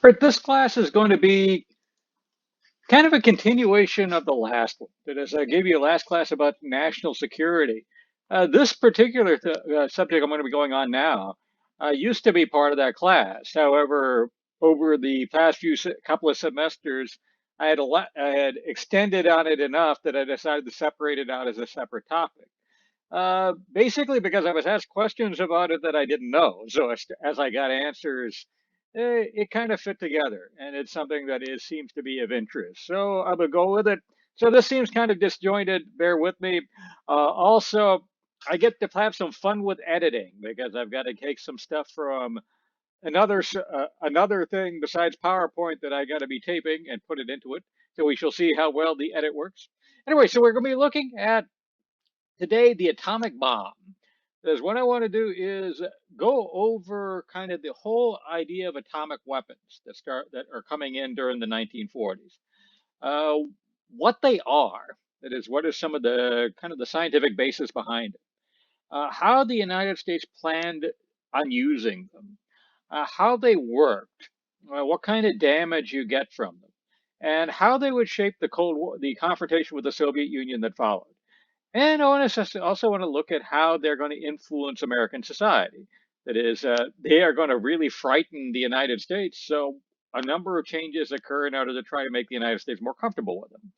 But this class is going to be kind of a continuation of the last one. That is, I gave you a last class about national security. This particular subject I'm going to be going on now used to be part of that class. However, over the past couple of semesters, I had extended on it enough that I decided to separate it out as a separate topic. Basically, because I was asked questions about it that I didn't know. So as I got answers, it kind of fit together, and it's something that seems to be of interest. So I will go with it. So this seems kind of disjointed. Bear with me. Also, I get to have some fun with editing because I've got to take some stuff from another thing besides PowerPoint that I got to be taping and put it into it. So we shall see how well the edit works. Anyway, so we're going to be looking at today the atomic bomb. Because what I want to do is go over kind of the whole idea of atomic weapons that are coming in during the 1940s. Uh, what they are, that is, what is some of the kind of the scientific basis behind it? How the United States planned on using them, how they worked, what kind of damage you get from them, and how they would shape the Cold War, the confrontation with the Soviet Union that followed. And also want to look at how they're going to influence American society. That is, they are going to really frighten the United States. So a number of changes occur in order to try to make the United States more comfortable with them.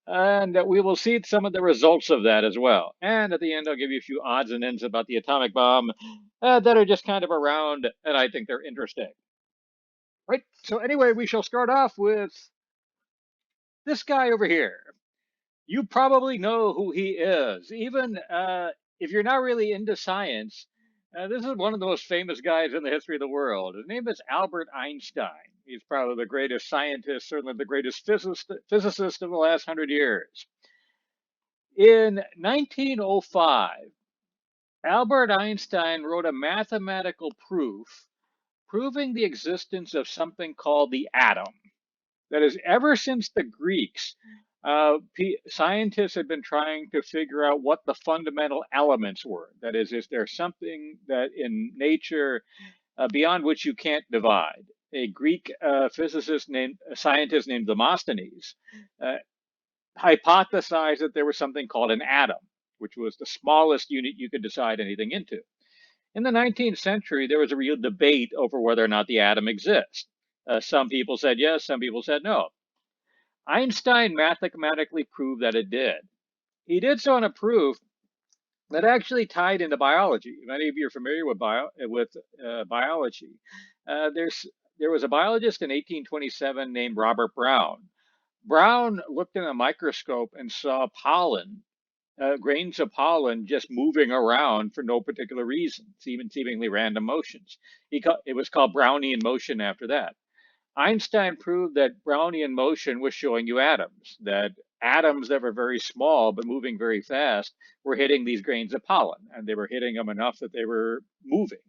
And we will see some of the results of that as well. And at the end, I'll give you a few odds and ends about the atomic bomb that are just kind of around, and I think they're interesting. Right. So anyway, we shall start off with this guy over here. You probably know who he is. Even if you're not really into science, this is one of the most famous guys in the history of the world. His name is Albert Einstein. He's probably the greatest scientist, certainly the greatest physicist of the last 100 years. In 1905, Albert Einstein wrote a mathematical proof proving the existence of something called the atom. That is, ever since the Greeks, scientists had been trying to figure out what the fundamental elements were. That is there something that in nature beyond which you can't divide? A Greek scientist named Demosthenes uh, hypothesized that there was something called an atom, which was the smallest unit you could decide anything into. In the 19th century, there was a real debate over whether or not the atom exists. Some people said yes, some people said no. Einstein mathematically proved that it did. He did so in a proof that actually tied into biology. Many of you are familiar with biology. There was a biologist in 1827 named Robert Brown. Brown looked in a microscope and saw pollen, grains of pollen just moving around for no particular reason, even seemingly random motions. It was called Brownian motion after that. Einstein proved that Brownian motion was showing you atoms, that atoms that were very small but moving very fast were hitting these grains of pollen, and they were hitting them enough that they were moving.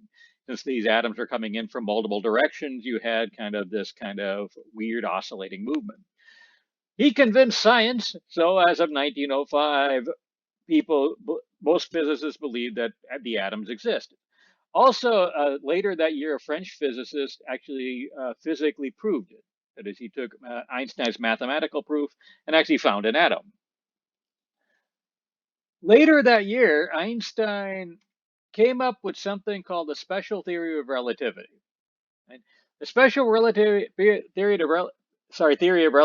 Since these atoms are coming in from multiple directions, you had kind of this kind of weird oscillating movement. He convinced science, so as of 1905, most physicists believed that the atoms existed. Also, later that year, a French physicist actually physically proved it. That is, he took Einstein's mathematical proof and actually found an atom. Later that year, Einstein came up with something called the special theory of relativity. Right? The special theory of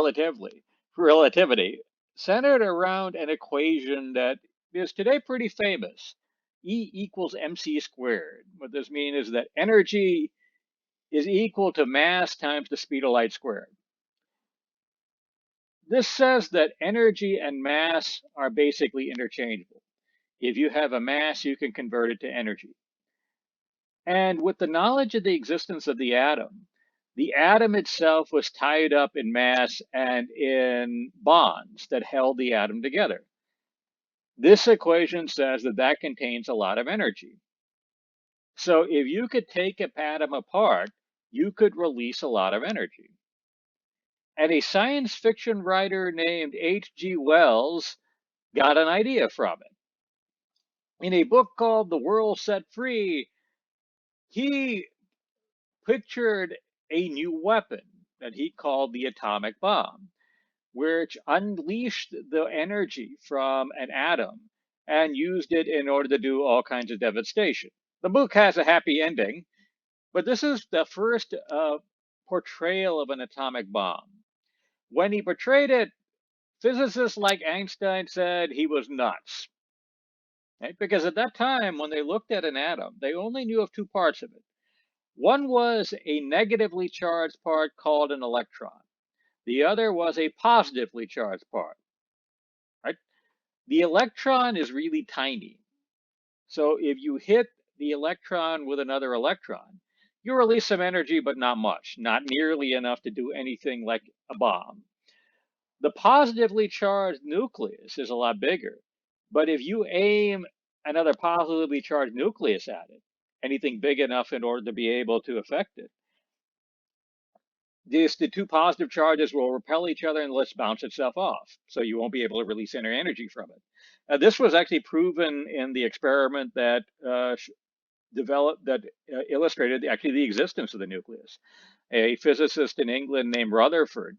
relativity centered around an equation that is today pretty famous. E equals mc squared. What this means is that energy is equal to mass times the speed of light squared. This says that energy and mass are basically interchangeable. If you have a mass, you can convert it to energy. And with the knowledge of the existence of the atom itself was tied up in mass and in bonds that held the atom together. This equation says that that contains a lot of energy. So if you could take an atom apart, you could release a lot of energy. And a science fiction writer named H.G. Wells got an idea from it. In a book called The World Set Free, he pictured a new weapon that he called the atomic bomb, which unleashed the energy from an atom and used it in order to do all kinds of devastation. The book has a happy ending, but this is the first portrayal of an atomic bomb. When he portrayed it, physicists like Einstein said he was nuts. Right? Because at that time, when they looked at an atom, they only knew of two parts of it. One was a negatively charged part called an electron. The other was a positively charged part. Right? The electron is really tiny. So if you hit the electron with another electron, you release some energy, but not much, not nearly enough to do anything like a bomb. The positively charged nucleus is a lot bigger, but if you aim another positively charged nucleus at it, anything big enough in order to be able to affect it, the two positive charges will repel each other and let's bounce itself off. So you won't be able to release any energy from it. This was actually proven in the experiment that illustrated actually the existence of the nucleus. A physicist in England named Rutherford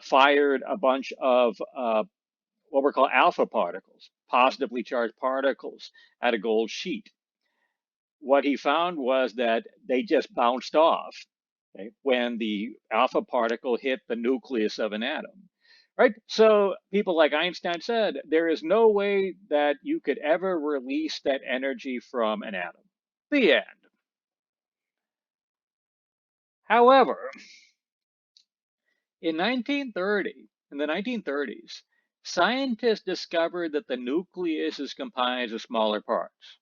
fired a bunch of what were called alpha particles, positively charged particles, at a gold sheet. What he found was that they just bounced off, okay, when the alpha particle hit the nucleus of an atom. Right? So people like Einstein said, there is no way that you could ever release that energy from an atom. The end. However, in the 1930s, scientists discovered that the nucleus is comprised of smaller parts.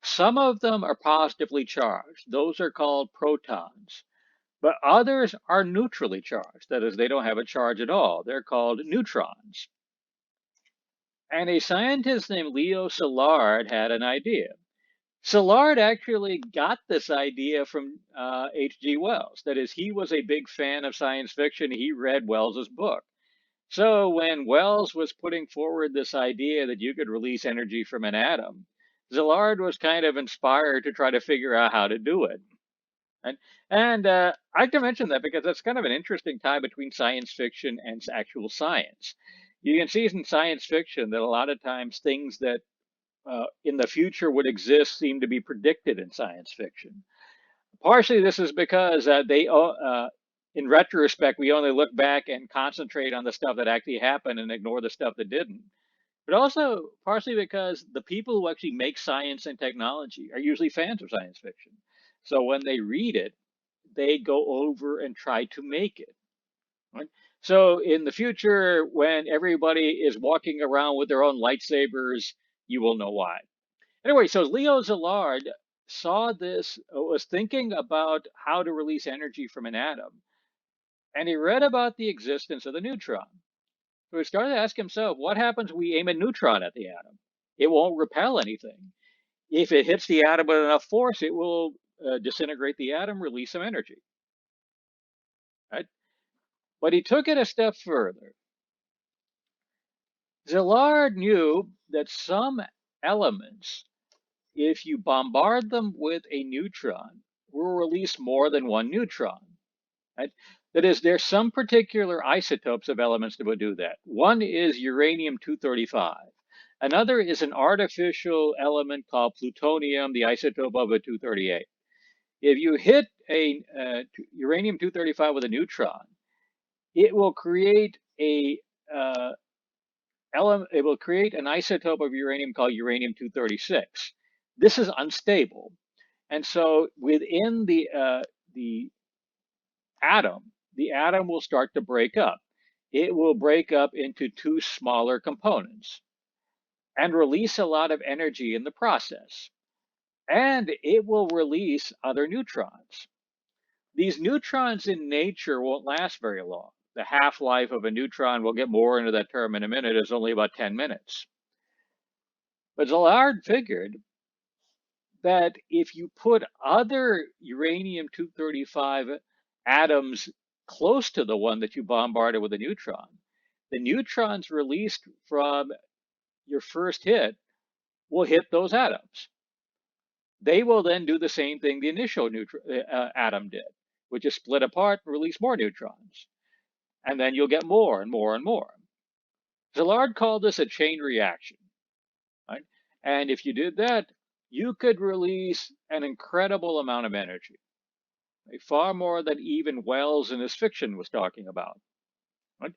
Some of them are positively charged. Those are called protons. But others are neutrally charged. That is, they don't have a charge at all. They're called neutrons. And a scientist named Leo Szilard had an idea. Szilard actually got this idea from H.G. Wells. That is, he was a big fan of science fiction. He read Wells's book. So when Wells was putting forward this idea that you could release energy from an atom, Szilard was kind of inspired to try to figure out how to do it. And I like to mention that because that's kind of an interesting tie between science fiction and actual science. You can see in science fiction that a lot of times things that in the future would exist seem to be predicted in science fiction. Partially, this is because in retrospect, we only look back and concentrate on the stuff that actually happened and ignore the stuff that didn't. But also, partially because the people who actually make science and technology are usually fans of science fiction. So when they read it, they go over and try to make it. Right? So in the future, when everybody is walking around with their own lightsabers, you will know why. Anyway, so Leo Szilard saw this, was thinking about how to release energy from an atom, and he read about the existence of the neutron. So he started to ask himself, what happens when we aim a neutron at the atom? It won't repel anything. If it hits the atom with enough force, it will disintegrate the atom, release some energy. Right? But he took it a step further. Szilard knew that some elements, if you bombard them with a neutron, will release more than one neutron. Right? That is, there's some particular isotopes of elements that will do that. One is uranium-235. Another is an artificial element called plutonium, the isotope of a 238. If you hit a uranium-235 with a neutron, it will create a it will create an isotope of uranium called uranium-236. This is unstable, and so within the atom will start to break up. It will break up into two smaller components and release a lot of energy in the process. And it will release other neutrons. These neutrons in nature won't last very long. The half-life of a neutron, we'll get more into that term in a minute, is only about 10 minutes. But Szilard figured that if you put other uranium-235 atoms close to the one that you bombarded with a neutron, the neutrons released from your first hit will hit those atoms. They will then do the same thing the initial atom did, which is split apart and release more neutrons. And then you'll get more and more and more. Szilard called this a chain reaction, right? And if you did that, you could release an incredible amount of energy, right? Far more than even Wells in his fiction was talking about. Right?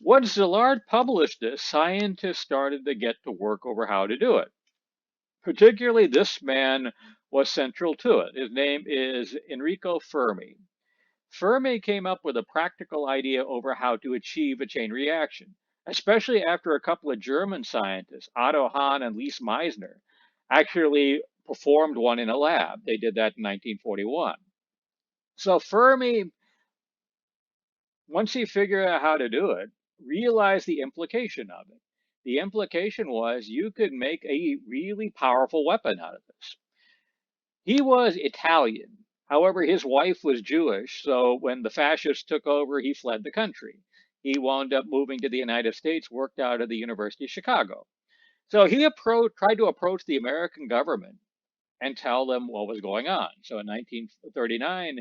Once Szilard published this, scientists started to get to work over how to do it. Particularly, this man was central to it. His name is Enrico Fermi. Fermi came up with a practical idea over how to achieve a chain reaction, especially after a couple of German scientists, Otto Hahn and Lise Meitner, actually performed one in a lab. They did that in 1941. So Fermi, once he figured out how to do it, realized the implication of it. The implication was you could make a really powerful weapon out of this. He was Italian. However, his wife was Jewish, so when the fascists took over, he fled the country. He wound up moving to the United States, worked out of the University of Chicago. So he tried to approach the American government and tell them what was going on. So in 1939,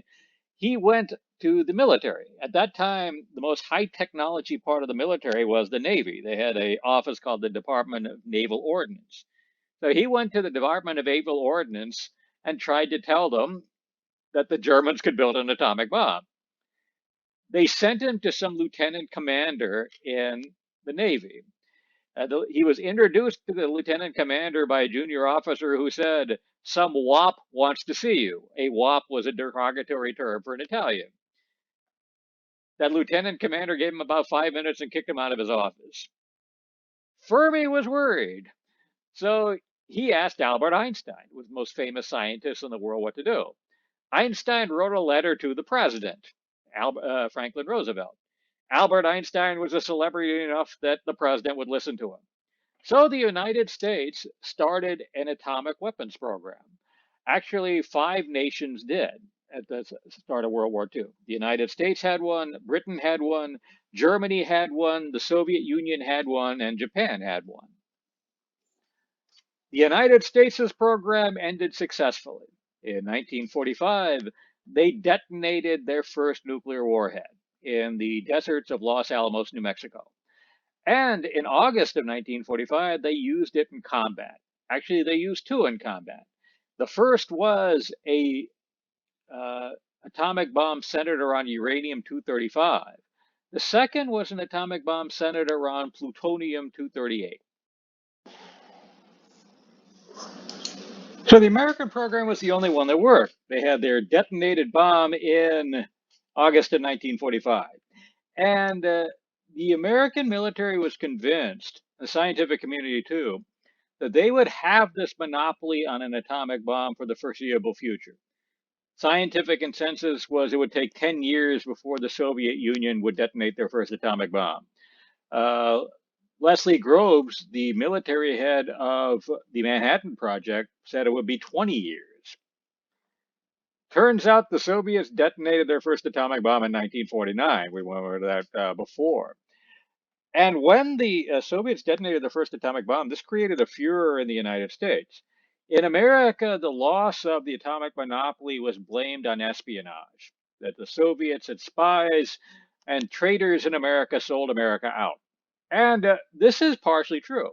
he went to the military. At that time, the most high technology part of the military was the Navy. They had an office called the Department of Naval Ordnance. So he went to the Department of Naval Ordnance and tried to tell them that the Germans could build an atomic bomb. They sent him to some lieutenant commander in the Navy. He was introduced to the lieutenant commander by a junior officer who said, "Some wop wants to see you." A wop was a derogatory term for an Italian. That lieutenant commander gave him about 5 minutes and kicked him out of his office. Fermi was worried. So he asked Albert Einstein, who was the most famous scientist in the world, what to do. Einstein wrote a letter to the president, Franklin Roosevelt. Albert Einstein was a celebrity enough that the president would listen to him. So the United States started an atomic weapons program. Actually, 5 nations did at the start of World War II. The United States had one, Britain had one, Germany had one, the Soviet Union had one, and Japan had one. The United States' program ended successfully. In 1945, they detonated their first nuclear warhead in the deserts of Los Alamos, New Mexico. And in August of 1945, they used it in combat. Actually, they used 2 in combat. The first was a atomic bomb centered around uranium-235. The second was an atomic bomb centered around plutonium-238. So the American program was the only one that worked. They had their detonated bomb in August of 1945. And the American military was convinced, the scientific community too, that they would have this monopoly on an atomic bomb for the foreseeable future. Scientific consensus was it would take 10 years before the Soviet Union would detonate their first atomic bomb. Leslie Groves, the military head of the Manhattan Project, said it would be 20 years. Turns out the Soviets detonated their first atomic bomb in 1949. We went over that before. And when the Soviets detonated their first atomic bomb, this created a furor in the United States. In America, the loss of the atomic monopoly was blamed on espionage, that the Soviets had spies and traitors in America sold America out. And this is partially true.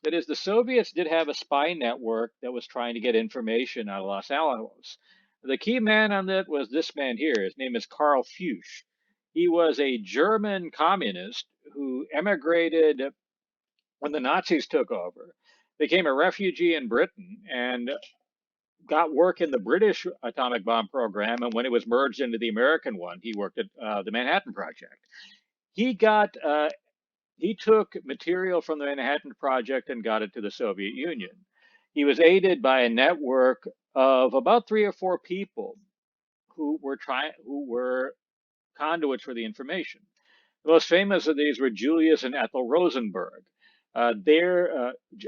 That is, the Soviets did have a spy network that was trying to get information out of Los Alamos. The key man on that was this man here. His name is Karl Fuchs. He was a German communist who emigrated when the Nazis took over, became a refugee in Britain, and got work in the British atomic bomb program. And when it was merged into the American one, he worked at the Manhattan Project. He took material from the Manhattan Project and got it to the Soviet Union. He was aided by a network of about 3 or 4 people who were conduits for the information. The most famous of these were Julius and Ethel Rosenberg.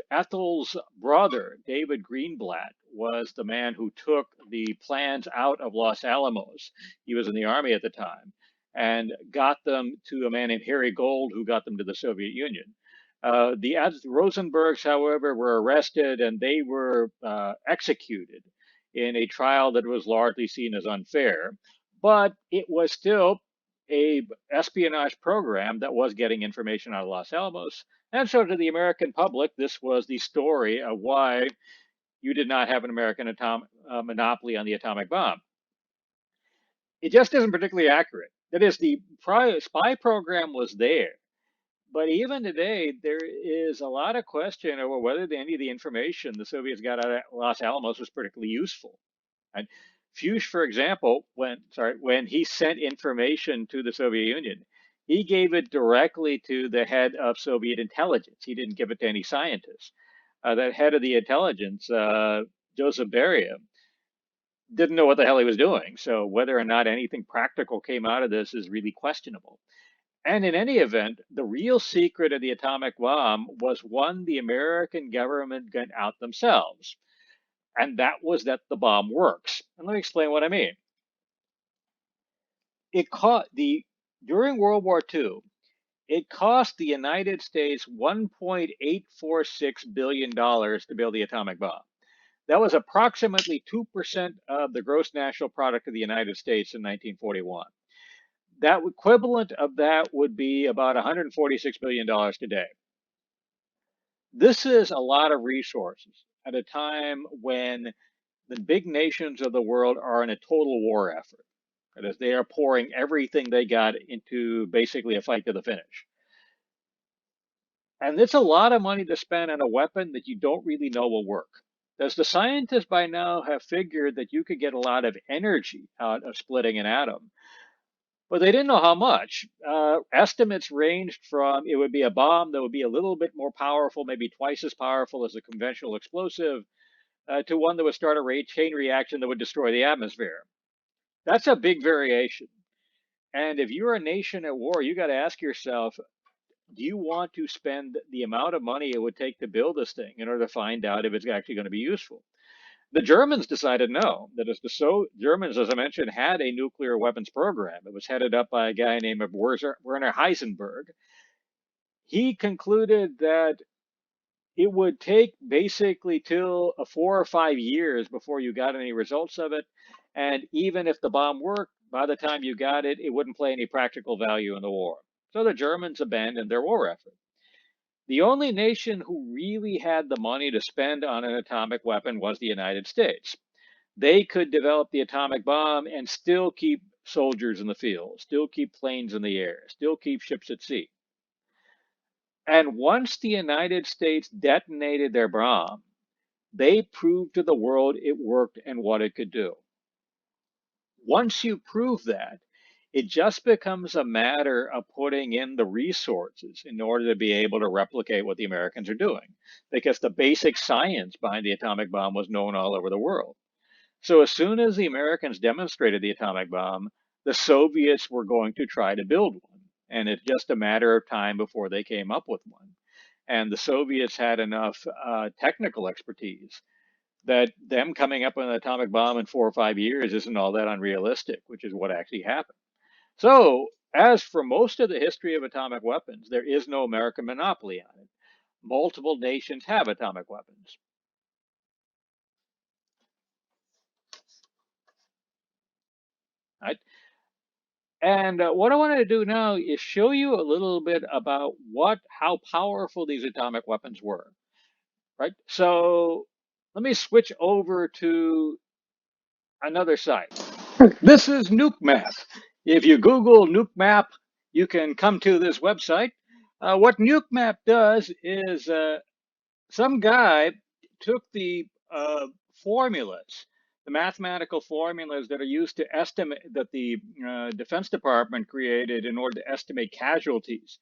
Ethel's brother, David Greenblatt, was the man who took the plans out of Los Alamos. He was in the army at the time, and got them to a man named Harry Gold, who got them to the Soviet Union. The Rosenbergs, however, were arrested and they were executed in a trial that was largely seen as unfair. but it was still a espionage program that was getting information out of Los Alamos. And so to the American public, this was the story of why you did not have an American monopoly on the atomic bomb. It just isn't particularly accurate. That is, the spy program was there. But even today, there is a lot of question over whether any of the information the Soviets got out of Los Alamos was particularly useful. And Fuchs, for example, when he sent information to the Soviet Union, he gave it directly to the head of Soviet intelligence. He didn't give it to any scientists. That head of the intelligence, Joseph Beria, didn't know what the hell he was doing. So whether or not anything practical came out of this is really questionable. And in any event, the real secret of the atomic bomb was one the American government got out themselves. And that was that the bomb works. And let me explain what I mean. During World War II, it cost the United States $1.846 billion to build the atomic bomb. That was approximately 2% of the gross national product of the United States in 1941. That equivalent of that would be about $146 billion today. This is a lot of resources at a time when the big nations of the world are in a total war effort. That is, they are pouring everything they got into basically a fight to the finish. And it's a lot of money to spend on a weapon that you don't really know will work. As the scientists by now have figured that you could get a lot of energy out of splitting an atom, but they didn't know how much. Estimates ranged from it would be a bomb that would be a little bit more powerful, maybe twice as powerful as a conventional explosive, to one that would start a chain reaction that would destroy the atmosphere. That's a big variation. And if you're a nation at war, you got to ask yourself, do you want to spend the amount of money it would take to build this thing in order to find out if it's actually going to be useful? The Germans decided no. That is, the Germans, as I mentioned, had a nuclear weapons program. It was headed up by a guy named Werner Heisenberg. He concluded that it would take basically till 4 or 5 years before you got any results of it. And even if the bomb worked, by the time you got it, it wouldn't play any practical value in the war. So the Germans abandoned their war effort. The only nation who really had the money to spend on an atomic weapon was the United States. They could develop the atomic bomb and still keep soldiers in the field, still keep planes in the air, still keep ships at sea. And once the United States detonated their bomb, they proved to the world it worked and what it could do. Once you prove that, it just becomes a matter of putting in the resources in order to be able to replicate what the Americans are doing, because the basic science behind the atomic bomb was known all over the world. So as soon as the Americans demonstrated the atomic bomb, the Soviets were going to try to build one. And it's just a matter of time before they came up with one. And the Soviets had enough technical expertise that them coming up with an atomic bomb in 4 or 5 years isn't all that unrealistic, which is what actually happened. So, as for most of the history of atomic weapons, there is no American monopoly on it. Multiple nations have atomic weapons. Right? And what I wanted to do now is show you a little bit about how powerful these atomic weapons were. Right? So let me switch over to another site. This is NukeMap. If you Google NukeMap, you can come to this website. What NukeMap does is some guy took the formulas, the mathematical formulas that are used to estimate, that the Defense Department created in order to estimate casualties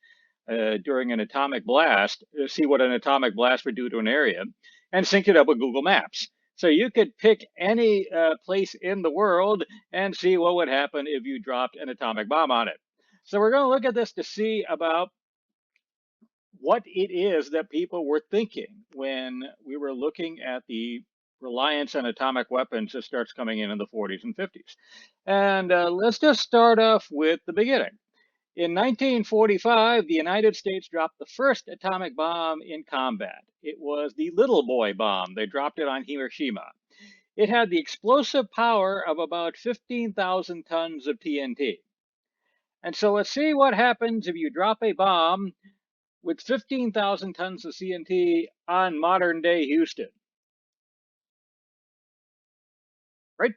during an atomic blast, to see what an atomic blast would do to an area, and sync it up with Google Maps. So you could pick any place in the world and see what would happen if you dropped an atomic bomb on it. So we're going to look at this to see about what it is that people were thinking when we were looking at the reliance on atomic weapons that starts coming in the 40s and 50s. And let's just start off with the beginning. In 1945, the United States dropped the first atomic bomb in combat. It was the Little Boy bomb. They dropped it on Hiroshima. It had the explosive power of about 15,000 tons of TNT. And so let's see what happens if you drop a bomb with 15,000 tons of TNT on modern day Houston, right?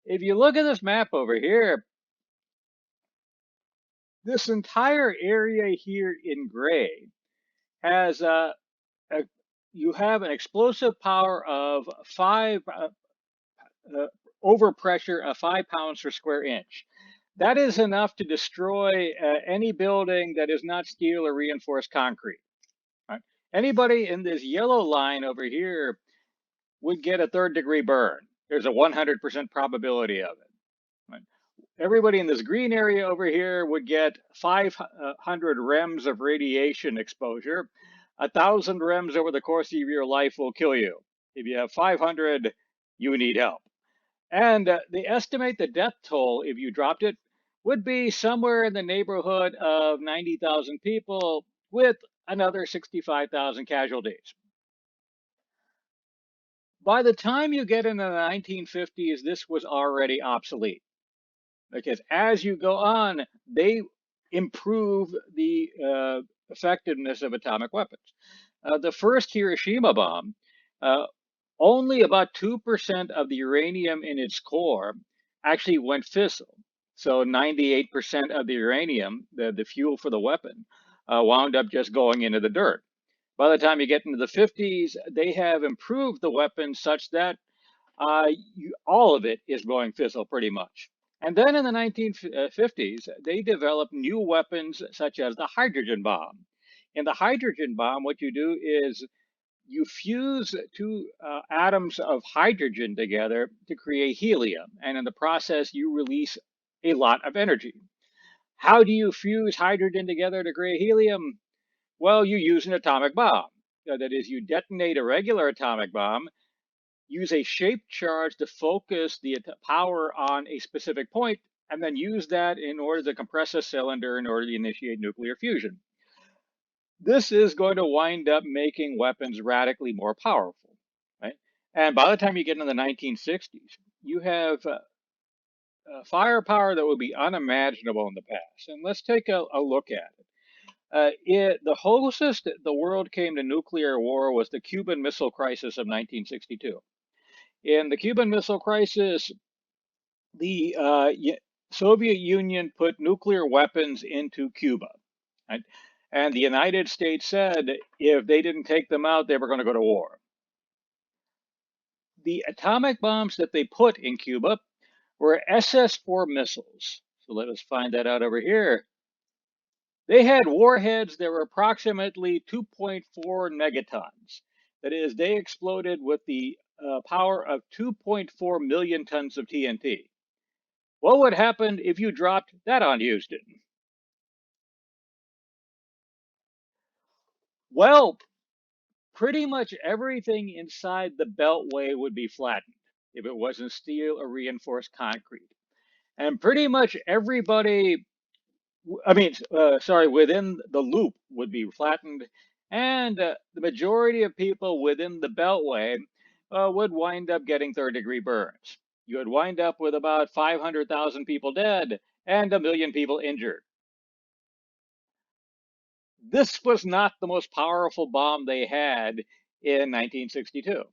If you look at this map over here, this entire area here in gray has a you have an explosive power of uh, overpressure of 5 pounds per square inch. That is enough to destroy any building that is not steel or reinforced concrete. Right? Anybody in this yellow line over here would get a third-degree burn. There's a 100% probability of it. Right? Everybody in this green area over here would get 500 rems of radiation exposure. 1,000 rems over the course of your life will kill you. If you have 500, you need help. And they estimate the death toll, if you dropped it, would be somewhere in the neighborhood of 90,000 people with another 65,000 casualties. By the time you get into the 1950s, this was already obsolete because as you go on, they improve the effectiveness of atomic weapons. The first Hiroshima bomb, uh, only about 2% of the uranium in its core actually went fissile. So 98% of the uranium, the fuel for the weapon, wound up just going into the dirt. By the time you get into the 50s, they have improved the weapon such that all of it is going fissile pretty much. And then in the 1950s, they developed new weapons such as the hydrogen bomb. In the hydrogen bomb, what you do is you fuse two atoms of hydrogen together to create helium. And in the process, you release a lot of energy. How do you fuse hydrogen together to create helium? Well, you use an atomic bomb. That is, you detonate a regular atomic bomb, use a shaped charge to focus the power on a specific point, and then use that in order to compress a cylinder in order to initiate nuclear fusion. This is going to wind up making weapons radically more powerful, right? And by the time you get into the 1960s, you have firepower that would be unimaginable in the past. And let's take a look at it. The closest the world came to nuclear war was the Cuban Missile Crisis of 1962. In the Cuban Missile Crisis, the Soviet Union put nuclear weapons into Cuba. Right? And the United States said if they didn't take them out, they were going to go to war. The atomic bombs that they put in Cuba were SS-4 missiles. So let us find that out over here. They had warheads that were approximately 2.4 megatons. That is, they exploded with the power of 2.4 million tons of TNT. What would happen if you dropped that on Houston? Well, pretty much everything inside the beltway would be flattened if it wasn't steel or reinforced concrete. And pretty much everybody, within the loop would be flattened. And the majority of people within the beltway would wind up getting third-degree burns. You would wind up with about 500,000 people dead and 1 million people injured. This was not the most powerful bomb they had in 1962.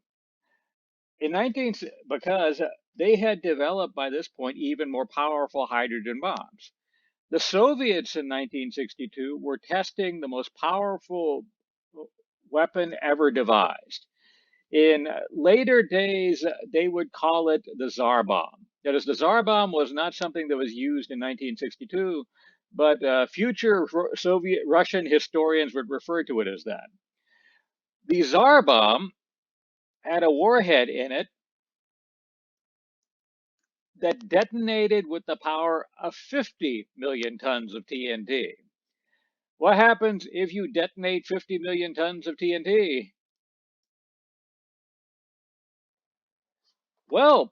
Because they had developed by this point even more powerful hydrogen bombs. The Soviets in 1962 were testing the most powerful weapon ever devised. In later days, they would call it the Tsar bomb. That is, the Tsar bomb was not something that was used in 1962, but future Soviet Russian historians would refer to it as that. The Tsar bomb had a warhead in it that detonated with the power of 50 million tons of TNT. What happens if you detonate 50 million tons of TNT? Well,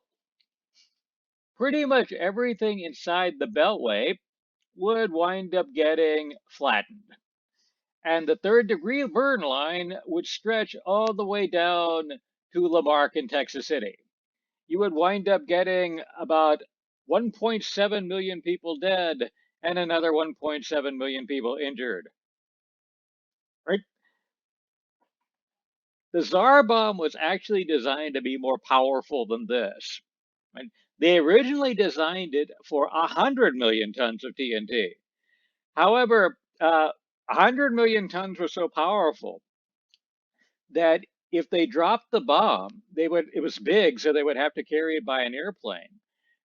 pretty much everything inside the Beltway would wind up getting flattened. And the third-degree burn line would stretch all the way down to La Marque in Texas City. you would wind up getting about 1.7 million people dead and another 1.7 million people injured. Right? The Tsar bomb was actually designed to be more powerful than this. Right? They originally designed it for 100 million tons of TNT. However, 100 million tons was so powerful that if they dropped the bomb, it was big, so they would have to carry it by an airplane.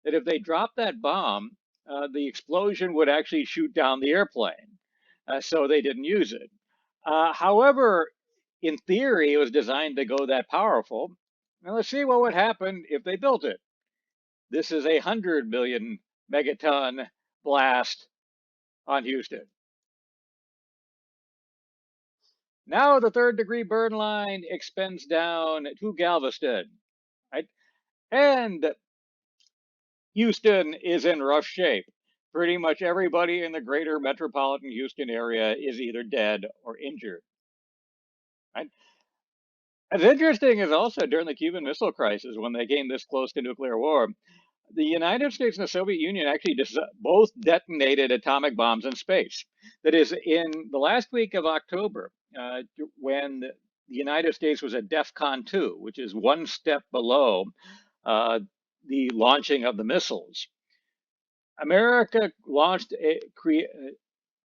That if they dropped that bomb, the explosion would actually shoot down the airplane. So they didn't use it. However, in theory, it was designed to go that powerful. Now let's see what would happen if they built it. This is 100 million megaton blast on Houston. Now the third degree burn line extends down to Galveston, right? And Houston is in rough shape. Pretty much everybody in the greater metropolitan Houston area is either dead or injured. Right? As interesting as also during the Cuban Missile Crisis, when they came this close to nuclear war, the United States and the Soviet Union actually both detonated atomic bombs in space. That is, in the last week of October, when the United States was at DEFCON 2, which is one step below uh, the launching of the missiles, America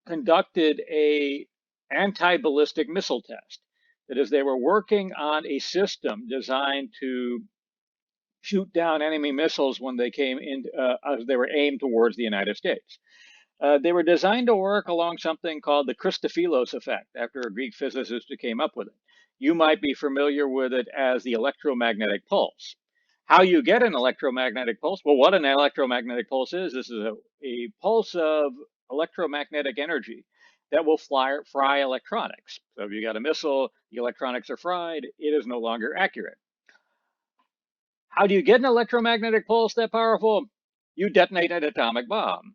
conducted a anti-ballistic missile test. That is, they were working on a system designed to shoot down enemy missiles when they came in, as they were aimed towards the United States. They were designed to work along something called the Christophilos effect, after a Greek physicist who came up with it. You might be familiar with it as the electromagnetic pulse. How you get an electromagnetic pulse? Well, what an electromagnetic pulse is, this is a pulse of electromagnetic energy that will fry electronics. So if you got a missile, the electronics are fried, it is no longer accurate. How do you get an electromagnetic pulse that powerful? You detonate an atomic bomb.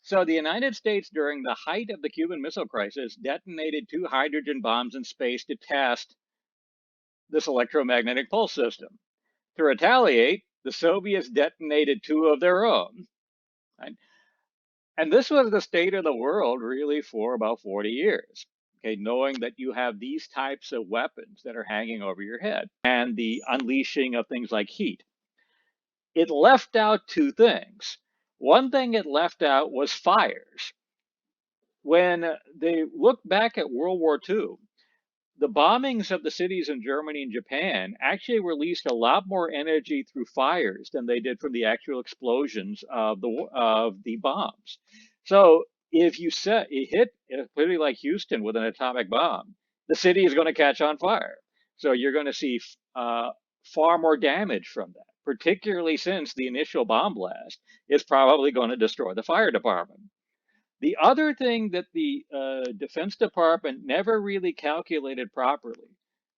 So the United States, during the height of the Cuban Missile Crisis, detonated 2 hydrogen bombs in space to test this electromagnetic pulse system. To retaliate, the Soviets detonated 2 of their own. Right? And this was the state of the world really for about 40 years. Okay, knowing that you have these types of weapons that are hanging over your head and the unleashing of things like heat. It left out 2 things. One thing it left out was fires. When they look back at World War II, the bombings of the cities in Germany and Japan actually released a lot more energy through fires than they did from the actual explosions of the bombs. So if you hit a city like Houston with an atomic bomb, the city is going to catch on fire. So you're going to see far more damage from that, particularly since the initial bomb blast is probably going to destroy the fire department. The other thing that the Defense Department never really calculated properly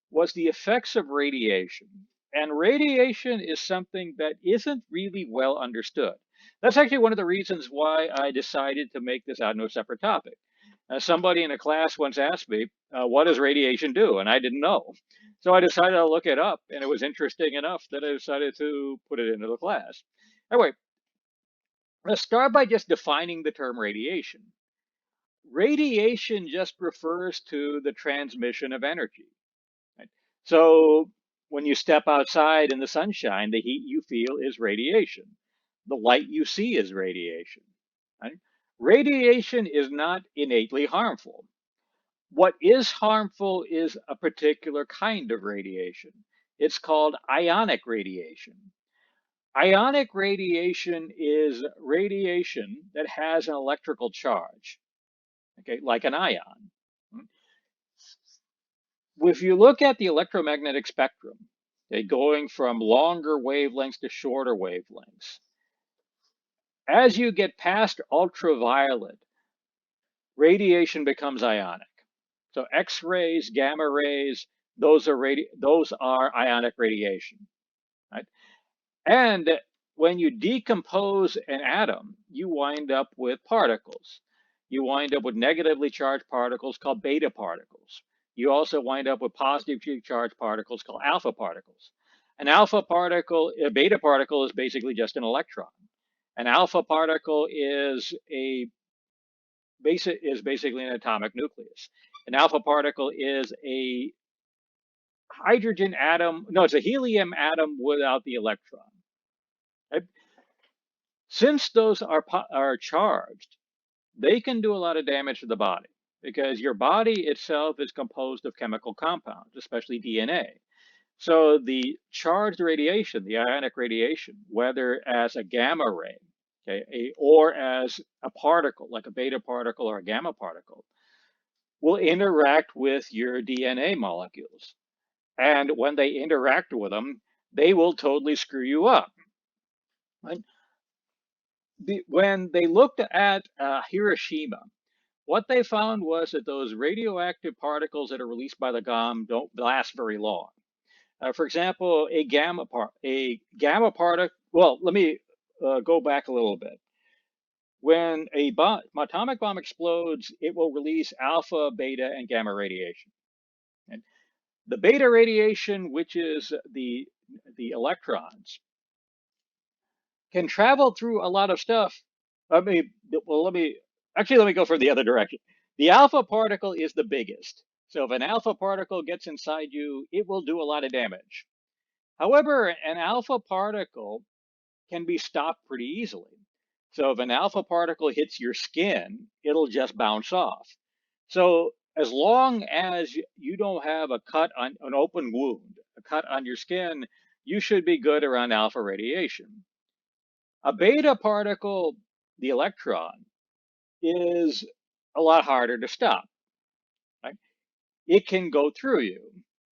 was the effects of radiation. And radiation is something that isn't really well understood. That's actually one of the reasons why I decided to make this out into a separate topic. Somebody in a class once asked me, what does radiation do? And I didn't know. So I decided to look it up, and it was interesting enough that I decided to put it into the class. Anyway, let's start by just defining the term radiation. Radiation just refers to the transmission of energy. Right? So when you step outside in the sunshine, the heat you feel is radiation. The light you see is radiation. Right? Radiation is not innately harmful. What is harmful is a particular kind of radiation. It's called ionic radiation. Ionic radiation is radiation that has an electrical charge, okay, like an ion. If you look at the electromagnetic spectrum, okay, going from longer wavelengths to shorter wavelengths, as you get past ultraviolet, radiation becomes ionic. So X-rays, gamma rays, those are ionic radiation, right? And when you decompose an atom, you wind up with particles. You wind up with negatively charged particles called beta particles. You also wind up with positively charged particles called alpha particles. An alpha particle, a beta particle is basically just an electron. An alpha particle is basically an atomic nucleus. An alpha particle is a hydrogen atom. No, it's a helium atom without the electron. Right? Since those are charged, they can do a lot of damage to the body because your body itself is composed of chemical compounds, especially DNA. So the charged radiation, the ionic radiation, whether as a gamma ray, okay, or as a particle, like a beta particle or a gamma particle, will interact with your DNA molecules. And when they interact with them, they will totally screw you up. Right? When they looked at Hiroshima, what they found was that those radioactive particles that are released by the bomb don't last very long. For example, a gamma particle. Well, let me go back a little bit. When atomic bomb explodes, it will release alpha, beta, and gamma radiation. And the beta radiation, which is the electrons, can travel through a lot of stuff. Let me let me go from the other direction. The alpha particle is the biggest. So if an alpha particle gets inside you, it will do a lot of damage. However, an alpha particle can be stopped pretty easily. So if an alpha particle hits your skin, it'll just bounce off. So as long as you don't have a cut on an open wound, a cut on your skin, you should be good around alpha radiation. A beta particle, the electron, is a lot harder to stop. Right? It can go through you,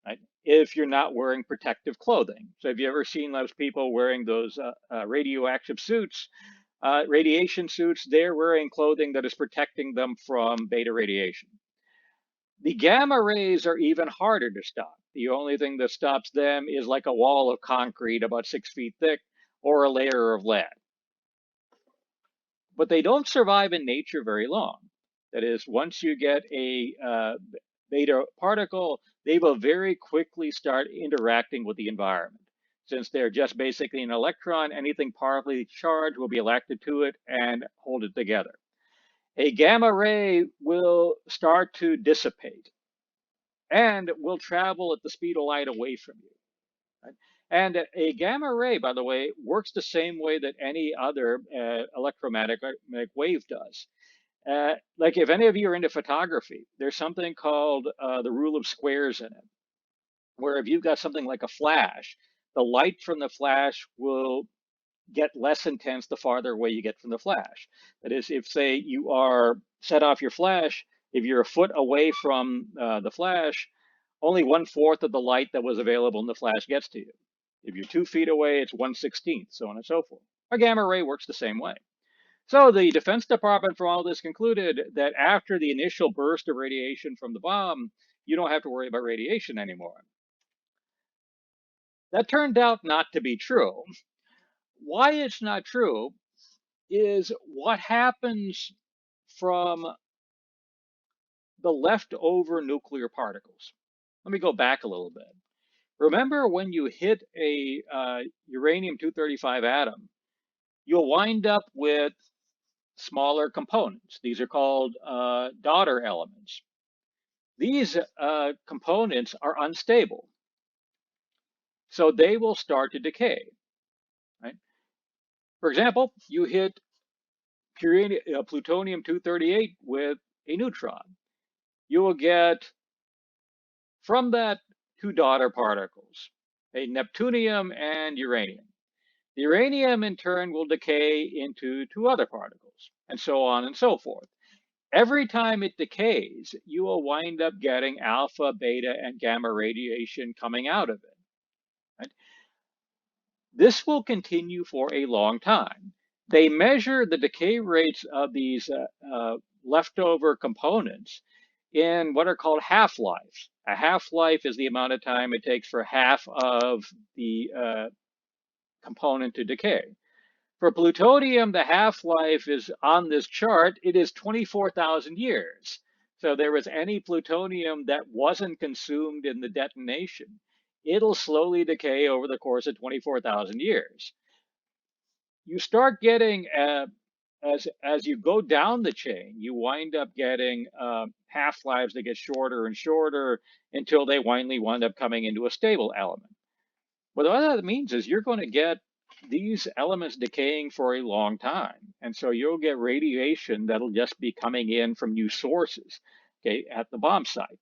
right? If you're not wearing protective clothing. So have you ever seen those people wearing those radioactive suits, radiation suits? They're wearing clothing that is protecting them from beta radiation. The gamma rays are even harder to stop. The only thing that stops them is like a wall of concrete about 6 feet thick or a layer of lead. But they don't survive in nature very long. That is, once you get a beta particle, they will very quickly start interacting with the environment. Since they're just basically an electron, anything powerfully charged will be attracted to it and hold it together. A gamma ray will start to dissipate and will travel at the speed of light away from you. Right? And a gamma ray, by the way, works the same way that any other electromagnetic wave does. Like if any of you are into photography, there's something called the rule of squares in it, where if you've got something like a flash, the light from the flash will get less intense the farther away you get from the flash. That is, if say you are set off your flash, if you're a foot away from the flash, only 1/4 of the light that was available in the flash gets to you. If you're 2 feet away, it's 1/16, so on and so forth. A gamma ray works the same way. So the Defense Department from all this concluded that after the initial burst of radiation from the bomb, you don't have to worry about radiation anymore. That turned out not to be true. Why it's not true is what happens from the leftover nuclear particles. Let me go back a little bit. Remember when you hit a uranium-235 atom, you'll wind up with smaller components. These are called daughter elements. These components are unstable, so they will start to decay. Right? For example, you hit plutonium-238 with a neutron. You will get from that 2 daughter particles, a neptunium and uranium. The uranium in turn will decay into 2 other particles, and so on and so forth. Every time it decays, you will wind up getting alpha, beta, and gamma radiation coming out of it. Right? This will continue for a long time. They measure the decay rates of these leftover components in what are called half-lives. A half-life is the amount of time it takes for half of the component to decay. For plutonium, the half-life is on this chart. It is 24,000 years. So there was any plutonium that wasn't consumed in the detonation. it'll slowly decay over the course of 24,000 years. You start getting as you go down the chain, you wind up getting half-lives that get shorter and shorter until they finally wind up coming into a stable element. What that means is you're going to get these elements decaying for a long time, and so you'll get radiation that'll just be coming in from new sources, okay, at the bomb site.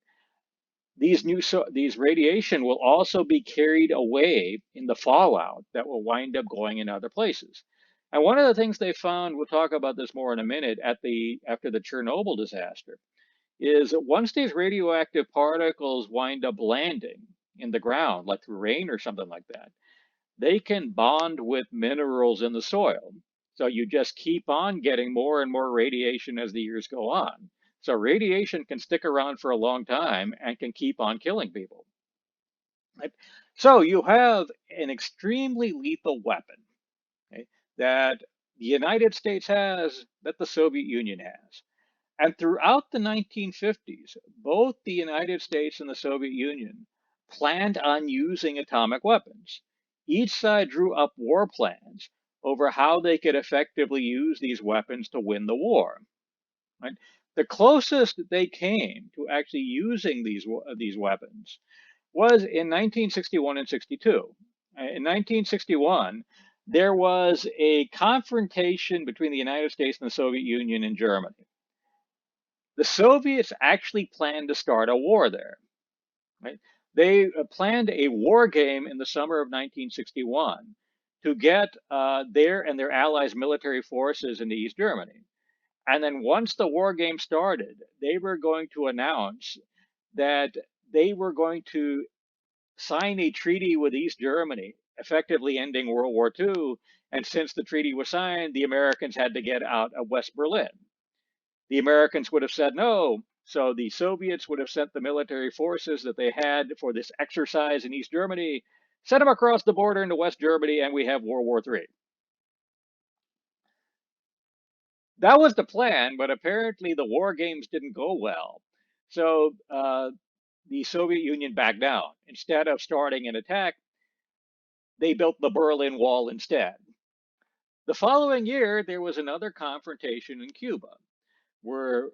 These radiation will also be carried away in the fallout that will wind up going in other places. And one of the things they found, we'll talk about this more in a minute, after the Chernobyl disaster, is that once these radioactive particles wind up landing in the ground, like through rain or something like that, they can bond with minerals in the soil. So you just keep on getting more and more radiation as the years go on. So radiation can stick around for a long time and can keep on killing people. Right? So you have an extremely lethal weapon, okay, that the United States has, that the Soviet Union has. And throughout the 1950s, both the United States and the Soviet Union planned on using atomic weapons. Each side drew up war plans over how they could effectively use these weapons to win the war. Right? The closest they came to actually using these weapons was in 1961 and 62. In 1961, there was a confrontation between the United States and the Soviet Union and Germany. The Soviets actually planned to start a war there. Right? They planned a war game in the summer of 1961 to get their and their allies' military forces into East Germany. And then once the war game started, they were going to announce that they were going to sign a treaty with East Germany, effectively ending World War II. And since the treaty was signed, the Americans had to get out of West Berlin. The Americans would have said no. So the Soviets would have sent the military forces that they had for this exercise in East Germany, sent them across the border into West Germany, and we have World War III. That was the plan, but apparently the war games didn't go well. So the Soviet Union backed down. Instead of starting an attack, they built the Berlin Wall instead. The following year, there was another confrontation in Cuba, where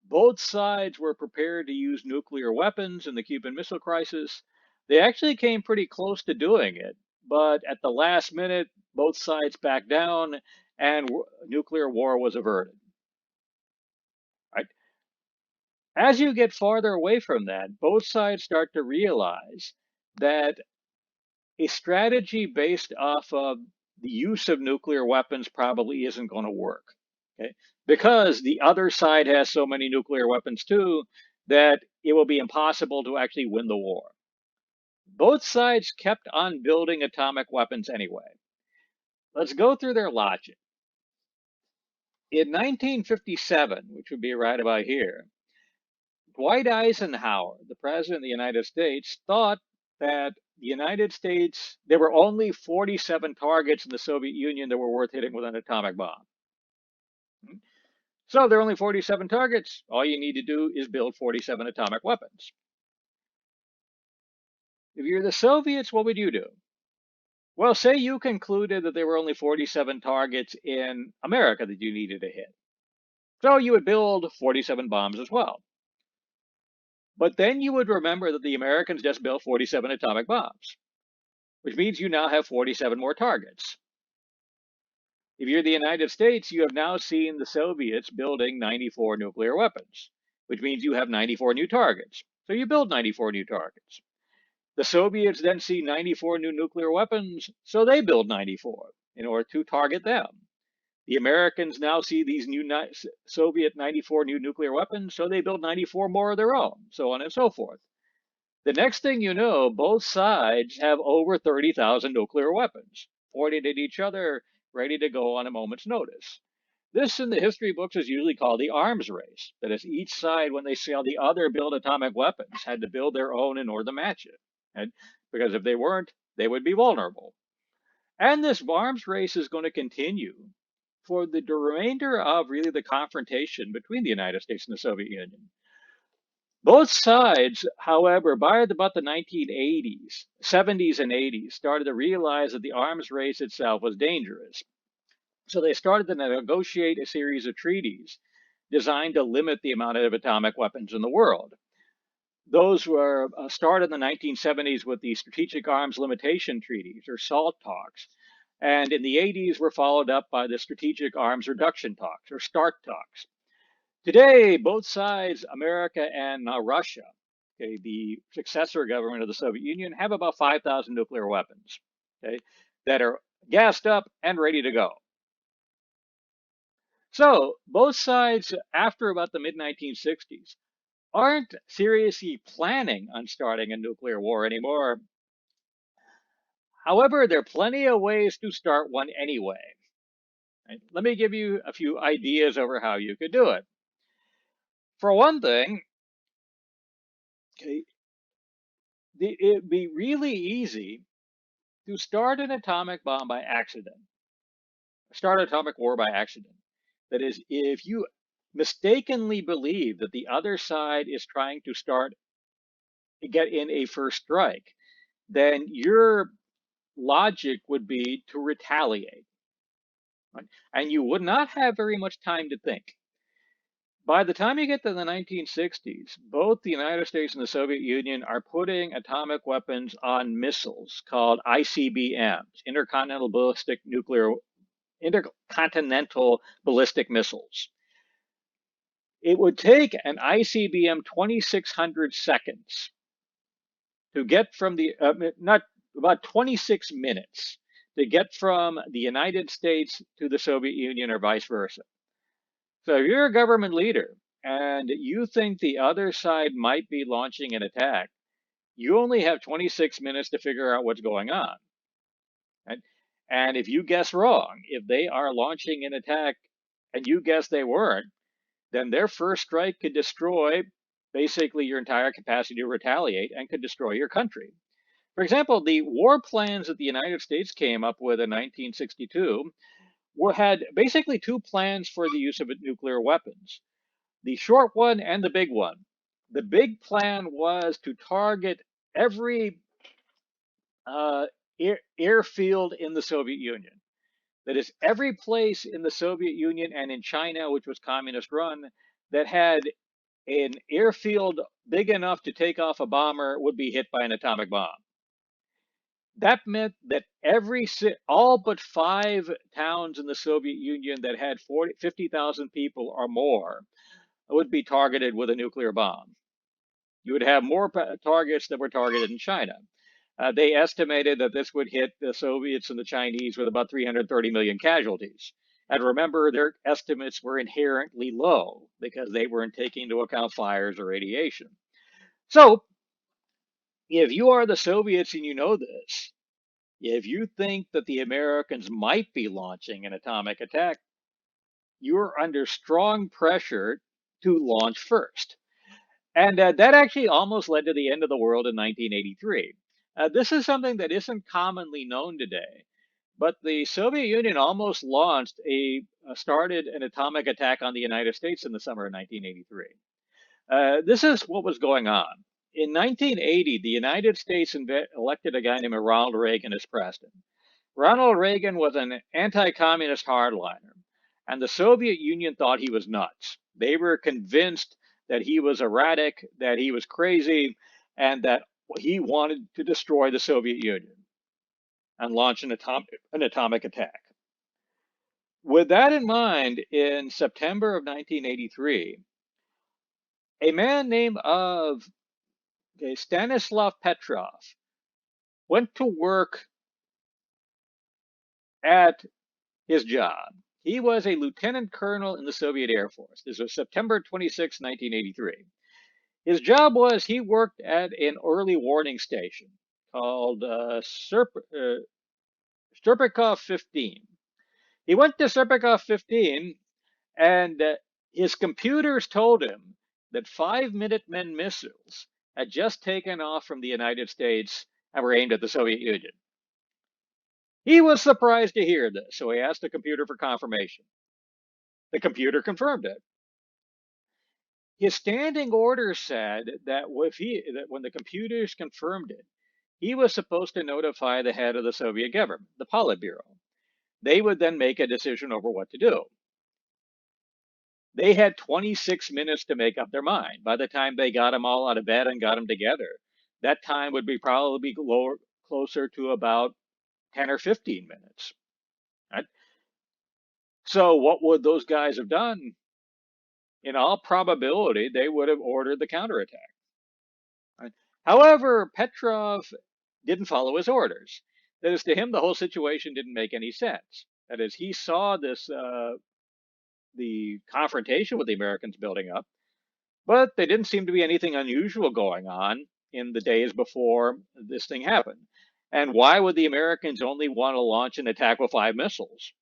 both sides were prepared to use nuclear weapons in the Cuban Missile Crisis. They actually came pretty close to doing it, but at the last minute, both sides backed down and nuclear war was averted. Right? As you get farther away from that, both sides start to realize that a strategy based off of the use of nuclear weapons probably isn't going to work. Okay? Because the other side has so many nuclear weapons too that it will be impossible to actually win the war. Both sides kept on building atomic weapons anyway. Let's go through their logic. In 1957, which would be right about here, Dwight Eisenhower, the president of the United States, thought that the United States, there were only 47 targets in the Soviet Union that were worth hitting with an atomic bomb. So there are only 47 targets. All you need to do is build 47 atomic weapons. If you're the Soviets, what would you do? Well, say you concluded that there were only 47 targets in America that you needed to hit. So you would build 47 bombs as well. But then you would remember that the Americans just built 47 atomic bombs, which means you now have 47 more targets. If you're the United States, you have now seen the Soviets building 94 nuclear weapons, which means you have 94 new targets. So you build 94 new targets. The Soviets then see 94 new nuclear weapons, so they build 94 in order to target them. The Americans now see these new Soviet 94 new nuclear weapons, so they build 94 more of their own, so on and so forth. The next thing you know, both sides have over 30,000 nuclear weapons, pointed at each other, ready to go on a moment's notice. This in the history books is usually called the arms race. That is, each side, when they saw the other build atomic weapons, had to build their own in order to match it. And because if they weren't, they would be vulnerable. And this arms race is going to continue for the remainder of really the confrontation between the United States and the Soviet Union. Both sides, however, by about the 1980s, 70s, and 80s, started to realize that the arms race itself was dangerous. So they started to negotiate a series of treaties designed to limit the amount of atomic weapons in the world. Those were started in the 1970s with the Strategic Arms Limitation Treaties, or SALT talks, and in the 80s were followed up by the Strategic Arms Reduction talks, or START talks. Today, both sides, America and Russia, okay, the successor government of the Soviet Union, have about 5,000 nuclear weapons, okay, that are gassed up and ready to go. So both sides, after about the mid 1960s, aren't seriously planning on starting a nuclear war anymore. However, there are plenty of ways to start one anyway. Right? Let me give you a few ideas over how you could do it. For one thing, okay, it'd be really easy to start an atomic bomb by accident, start an atomic war by accident. That is, if you mistakenly believe that the other side is trying to get in a first strike, then your logic would be to retaliate. Right? And you would not have very much time to think. By the time you get to the 1960s, both the United States and the Soviet Union are putting atomic weapons on missiles called ICBMs, intercontinental ballistic missiles. It would take an ICBM 2,600 seconds to get from not about 26 minutes to get from the United States to the Soviet Union or vice versa. So if you're a government leader and you think the other side might be launching an attack, you only have 26 minutes to figure out what's going on. Right? And if you guess wrong, if they are launching an attack and you guess they weren't, then their first strike could destroy basically your entire capacity to retaliate and could destroy your country. For example, the war plans that the United States came up with in 1962 had basically two plans for the use of nuclear weapons, the short one and the big one. The big plan was to target every airfield in the Soviet Union. That is, every place in the Soviet Union and in China, which was communist run, that had an airfield big enough to take off a bomber would be hit by an atomic bomb. That meant that all but 5 towns in the Soviet Union that had 50,000 people or more would be targeted with a nuclear bomb. You would have more targets that were targeted in China. They estimated that this would hit the Soviets and the Chinese with about 330 million casualties. And remember, their estimates were inherently low because they weren't taking into account fires or radiation. So, if you are the Soviets and you know this, if you think that the Americans might be launching an atomic attack, you're under strong pressure to launch first. And that actually almost led to the end of the world in 1983. This is something that isn't commonly known today, but the Soviet Union almost started an atomic attack on the United States in the summer of 1983. This is what was going on. In 1980, the United States elected a guy named Ronald Reagan as president. Ronald Reagan was an anti-communist hardliner, and the Soviet Union thought he was nuts. They were convinced that he was erratic, that he was crazy, and that he wanted to destroy the Soviet Union and launch an atomic attack. With that in mind, in September of 1983, a man named Stanislav Petrov went to work at his job. He was a lieutenant colonel in the Soviet Air Force. This was September 26, 1983. His job was he worked at an early warning station called Serpikov 15. He went to Serpikov 15 and his computers told him that 5 Minutemen missiles had just taken off from the United States and were aimed at the Soviet Union. He was surprised to hear this, so he asked the computer for confirmation. The computer confirmed it. His standing order said that when the computers confirmed it, he was supposed to notify the head of the Soviet government, the Politburo. They would then make a decision over what to do. They had 26 minutes to make up their mind. By the time they got them all out of bed and got them together, that time would be probably closer to about 10 or 15 minutes. Right? So what would those guys have done? In all probability, they would have ordered the counterattack. Right? However, Petrov didn't follow his orders. That is, to him, the whole situation didn't make any sense. That is, he saw the confrontation with the Americans building up, but there didn't seem to be anything unusual going on in the days before this thing happened. And why would the Americans only want to launch an attack with 5 missiles?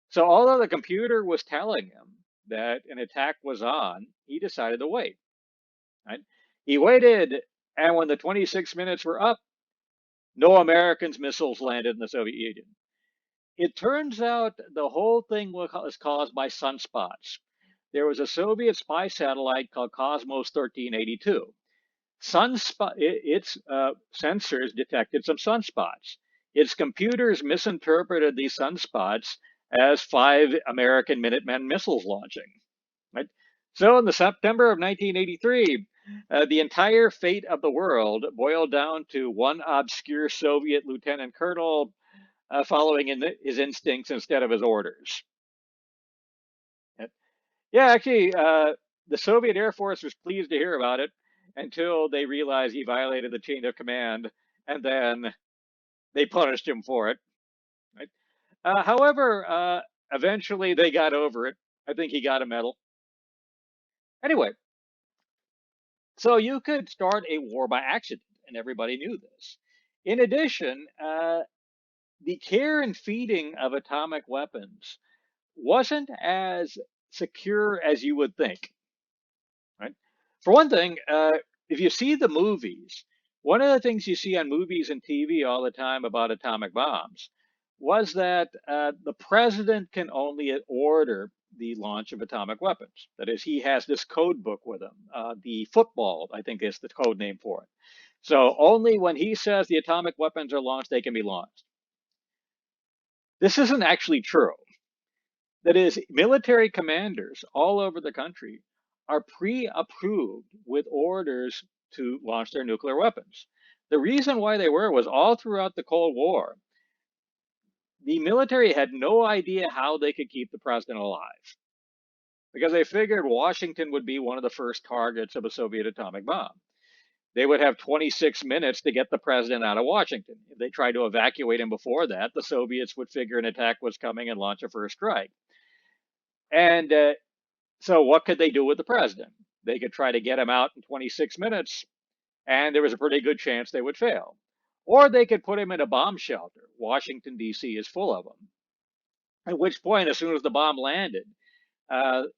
So although the computer was telling him that an attack was on, he decided to wait. Right? He waited, and when the 26 minutes were up, no Americans' missiles landed in the Soviet Union. It turns out the whole thing was caused by sunspots. There was a Soviet spy satellite called Cosmos 1382. Its sensors detected some sunspots. Its computers misinterpreted these sunspots as 5 American Minuteman missiles launching. Right? So in the September of 1983, the entire fate of the world boiled down to one obscure Soviet lieutenant colonel following his instincts instead of his orders. Yeah, actually, the Soviet Air Force was pleased to hear about it until they realized he violated the chain of command, and then they punished him for it. Right? However, eventually they got over it. I think he got a medal. Anyway, so you could start a war by accident, and everybody knew this. In addition, the care and feeding of atomic weapons wasn't as secure as you would think. Right? For one thing, if you see the movies, one of the things you see on movies and TV all the time about atomic bombs was that the president can only order the launch of atomic weapons. That is, he has this code book with him. The football, I think, is the code name for it. So only when he says the atomic weapons are launched, they can be launched. This isn't actually true. That is, military commanders all over the country are pre-approved with orders to launch their nuclear weapons. The reason why they were was all throughout the Cold War, the military had no idea how they could keep the president alive because they figured Washington would be one of the first targets of a Soviet atomic bomb. They would have 26 minutes to get the president out of Washington. If they tried to evacuate him before that, the Soviets would figure an attack was coming and launch a first strike. And so what could they do with the president? They could try to get him out in 26 minutes, and there was a pretty good chance they would fail. Or they could put him in a bomb shelter. Washington, D.C. is full of them. At which point, as soon as the bomb landed,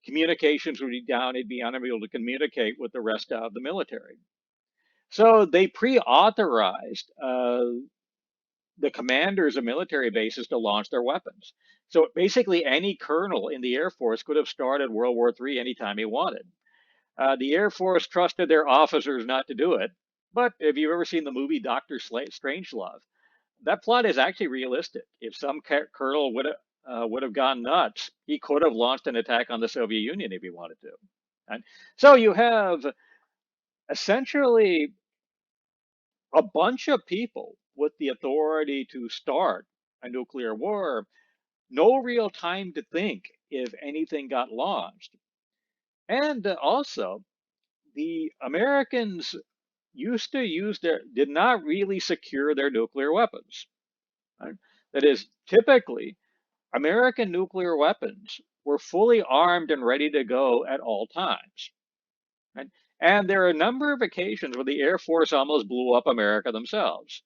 communications would be down. He'd be unable to communicate with the rest of the military. So they pre-authorized the commanders of military bases to launch their weapons. So basically, any colonel in the Air Force could have started World War III anytime he wanted. The Air Force trusted their officers not to do it. But if you've ever seen the movie Dr. Strangelove, that plot is actually realistic. If some colonel would have gone nuts, he could have launched an attack on the Soviet Union if he wanted to. Right? So you have essentially a bunch of people with the authority to start a nuclear war, no real time to think if anything got launched. And also, the Americans did not really secure their nuclear weapons. Right? That is, typically, American nuclear weapons were fully armed and ready to go at all times. Right? And there are a number of occasions where the Air Force almost blew up America themselves.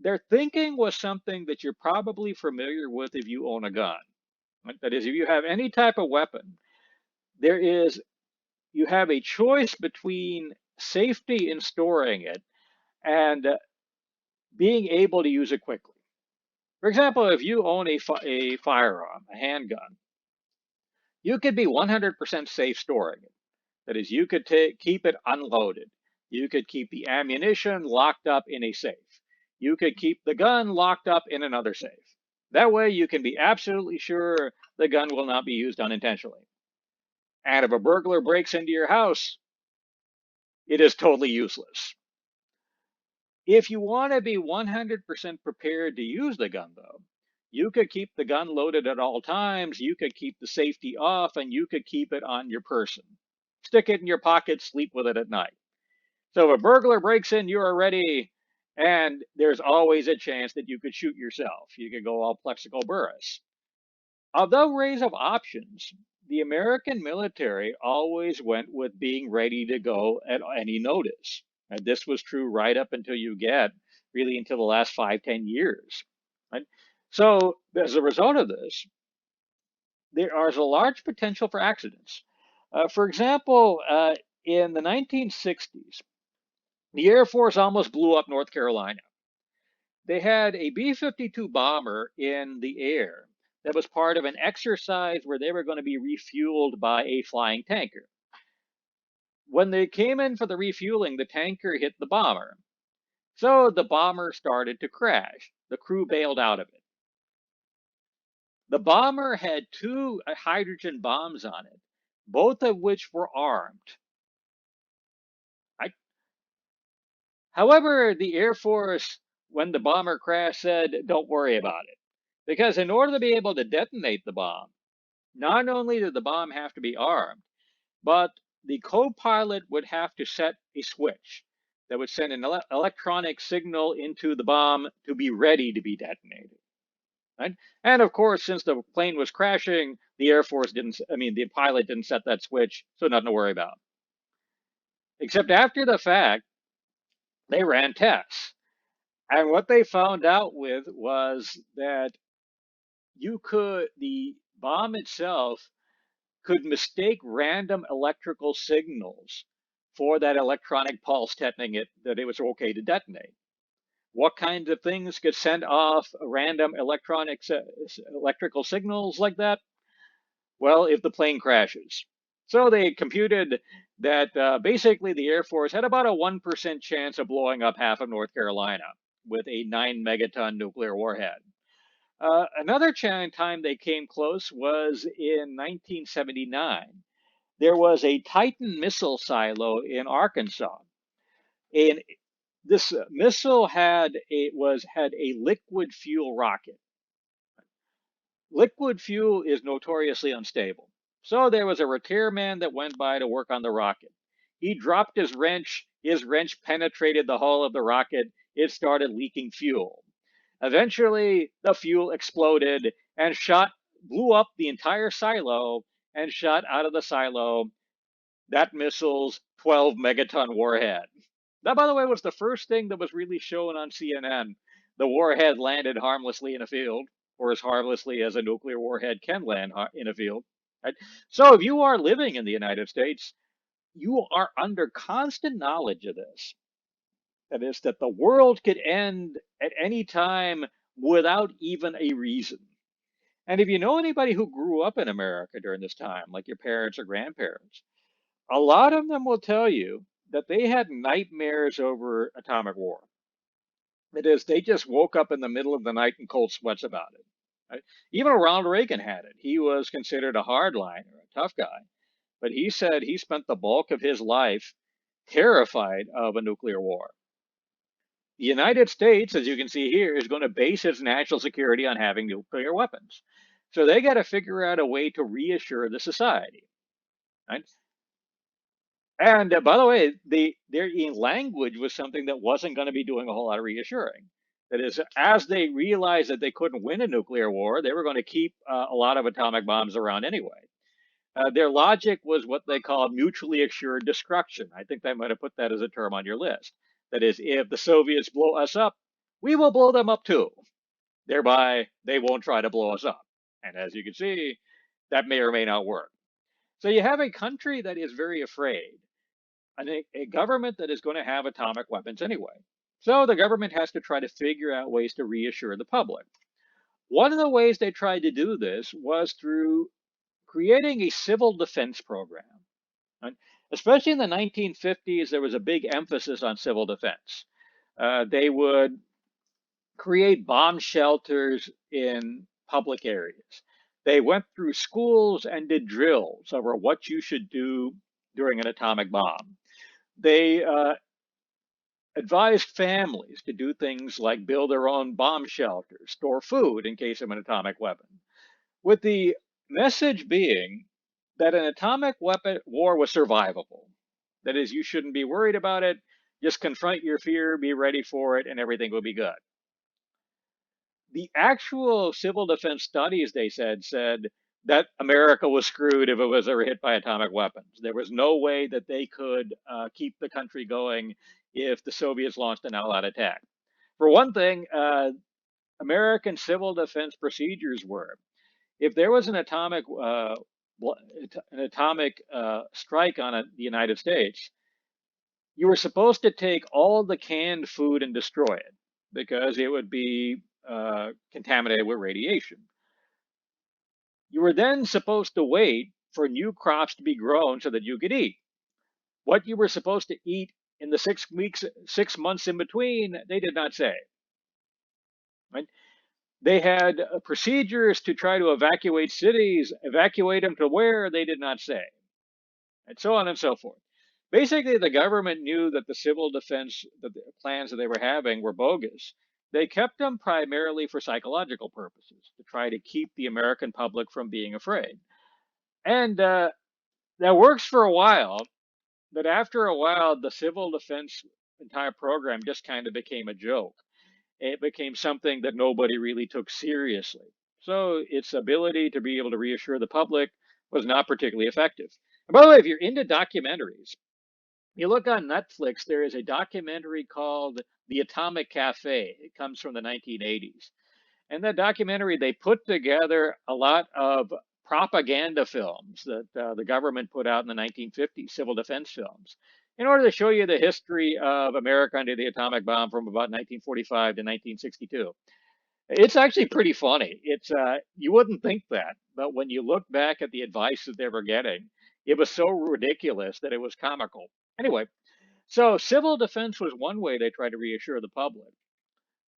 Their thinking was something that you're probably familiar with if you own a gun. Right? That is, if you have any type of weapon, you have a choice between safety in storing it and being able to use it quickly. For example, if you own a firearm, a handgun, you could be 100% safe storing it. That is, you could keep it unloaded. You could keep the ammunition locked up in a safe. You could keep the gun locked up in another safe. That way, you can be absolutely sure the gun will not be used unintentionally. And if a burglar breaks into your house, it is totally useless. If you want to be 100% prepared to use the gun, though, you could keep the gun loaded at all times, you could keep the safety off, and you could keep it on your person. Stick it in your pocket, sleep with it at night. So if a burglar breaks in, you are ready, and there's always a chance that you could shoot yourself. You could go all Plexico Burress. Of the arrays of options, the American military always went with being ready to go at any notice. And this was true right up until you get really until the last 5-10 years. Right? So as a result of this, there is a large potential for accidents. For example, in the 1960s, the Air Force almost blew up North Carolina. They had a B 52 bomber in the air that was part of an exercise where they were going to be refueled by a flying tanker. When they came in for the refueling, the tanker hit the bomber. So the bomber started to crash. The crew bailed out of it. The bomber had two hydrogen bombs on it, both of which were armed. I, However, the Air Force, when the bomber crashed, said, don't worry about it. Because in order to be able to detonate the bomb, not only did the bomb have to be armed, but the co-pilot would have to set a switch that would send an electronic signal into the bomb to be ready to be detonated. Right? And of course, since the plane was crashing, the pilot didn't set that switch, so nothing to worry about. Except after the fact, they ran tests. And what they found out with was that the bomb itself could mistake random electrical signals for that electronic pulse telling it that it was okay to detonate. What kinds of things could send off random electrical signals like that? Well, if the plane crashes. So they computed that basically the Air Force had about a 1% chance of blowing up half of North Carolina with a 9 megaton nuclear warhead. Another time they came close was in 1979. There was a Titan missile silo in Arkansas, and this missile had a liquid fuel rocket. Liquid fuel is notoriously unstable, so there was a repairman that went by to work on the rocket. He dropped his wrench. His wrench penetrated the hull of the rocket. It started leaking fuel. Eventually, the fuel exploded and blew up the entire silo and shot out of the silo that missile's 12 megaton warhead. That, by the way, was the first thing that was really shown on CNN. The warhead landed harmlessly in a field, or as harmlessly as a nuclear warhead can land in a field. Right? So, if you are living in the United States, you are under constant knowledge of this. That is, that the world could end at any time without even a reason. And if you know anybody who grew up in America during this time, like your parents or grandparents, a lot of them will tell you that they had nightmares over atomic war. It is, they just woke up in the middle of the night in cold sweats about it. Right? Even Ronald Reagan had it. He was considered a hardliner, a tough guy, but he said he spent the bulk of his life terrified of a nuclear war. The United States, as you can see here, is going to base its national security on having nuclear weapons. So they got to figure out a way to reassure the society. Right? And by the way, their language was something that wasn't going to be doing a whole lot of reassuring. That is, as they realized that they couldn't win a nuclear war, they were going to keep a lot of atomic bombs around anyway. Their logic was what they call mutually assured destruction. I think they might have put that as a term on your list. That is, if the Soviets blow us up, we will blow them up too. Thereby, they won't try to blow us up. And as you can see, that may or may not work. So you have a country that is very afraid, and a government that is going to have atomic weapons anyway. So the government has to try to figure out ways to reassure the public. One of the ways they tried to do this was through creating a civil defense program. Right? Especially in the 1950s, there was a big emphasis on civil defense. They would create bomb shelters in public areas. They went through schools and did drills over what you should do during an atomic bomb. They advised families to do things like build their own bomb shelters, store food in case of an atomic weapon, with the message being that an atomic weapon war was survivable. That is, you shouldn't be worried about it. Just confront your fear, be ready for it, and everything will be good. The actual civil defense studies, they said that America was screwed if it was ever hit by atomic weapons. There was no way that they could keep the country going if the Soviets launched an all-out attack. For one thing, American civil defense procedures were if there was an atomic strike on the United States, you were supposed to take all the canned food and destroy it because it would be contaminated with radiation. You were then supposed to wait for new crops to be grown so that you could eat. What you were supposed to eat in the 6 weeks, 6 months in between, they did not say. Right? They had procedures to try to evacuate cities, evacuate them to where, they did not say, and so on and so forth. Basically, the government knew that the civil defense the plans that they were having were bogus. They kept them primarily for psychological purposes, to try to keep the American public from being afraid. And that works for a while, but after a while, the civil defense entire program just kind of became a joke. It became something that nobody really took seriously. So its ability to be able to reassure the public was not particularly effective. And by the way, if you're into documentaries, you look on Netflix, there is a documentary called The Atomic Cafe. It comes from the 1980s. And that documentary, they put together a lot of propaganda films that the government put out in the 1950s, civil defense films, in order to show you the history of America under the atomic bomb from about 1945 to 1962. It's actually pretty funny. It's you wouldn't think that, but when you look back at the advice that they were getting, it was so ridiculous that it was comical. Anyway, so civil defense was one way they tried to reassure the public.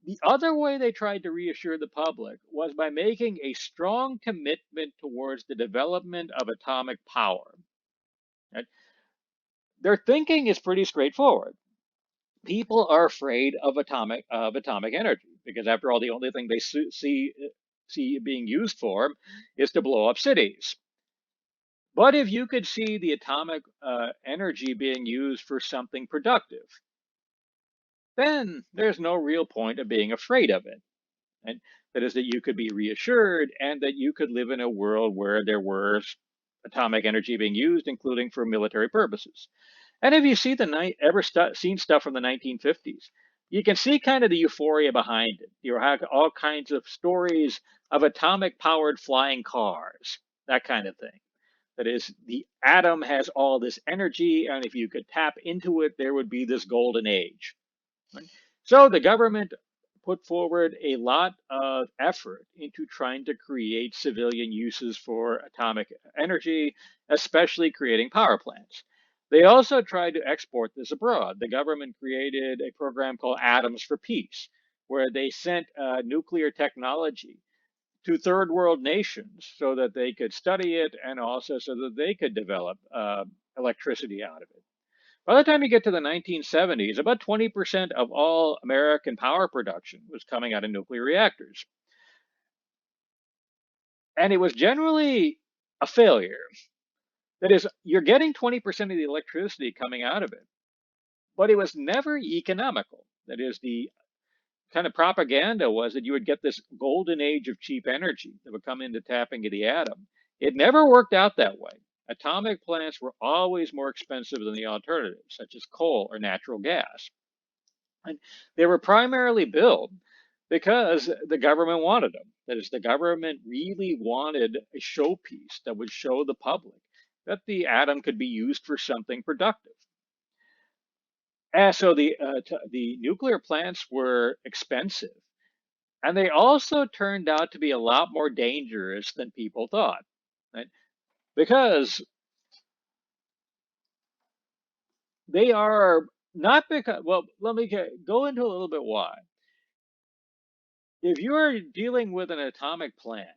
The other way they tried to reassure the public was by making a strong commitment towards the development of atomic power. Right? Their thinking is pretty straightforward. People are afraid of atomic energy because, after all, the only thing they see it being used for is to blow up cities. But if you could see the atomic energy being used for something productive, then there's no real point of being afraid of it. And that is that you could be reassured and that you could live in a world where there was atomic energy being used, including for military purposes. And if you see seen stuff from the 1950s, you can see kind of the euphoria behind it. You have all kinds of stories of atomic powered flying cars, that kind of thing. That is, the atom has all this energy, and if you could tap into it, there would be this golden age. Right? So the government put forward a lot of effort into trying to create civilian uses for atomic energy, especially creating power plants. They also tried to export this abroad. The government created a program called Atoms for Peace, where they sent nuclear technology to third world nations so that they could study it and also so that they could develop electricity out of it. By the time you get to the 1970s, about 20% of all American power production was coming out of nuclear reactors. And it was generally a failure. That is, you're getting 20% of the electricity coming out of it, but it was never economical. That is, the kind of propaganda was that you would get this golden age of cheap energy that would come into tapping of the atom. It never worked out that way. Atomic plants were always more expensive than the alternatives, such as coal or natural gas. And they were primarily built because the government wanted them. That is, the government really wanted a showpiece that would show the public that the atom could be used for something productive. And so the nuclear plants were expensive, and they also turned out to be a lot more dangerous than people thought. Right? because they are not because, well, let me go into a little bit why. If you're dealing with an atomic plant,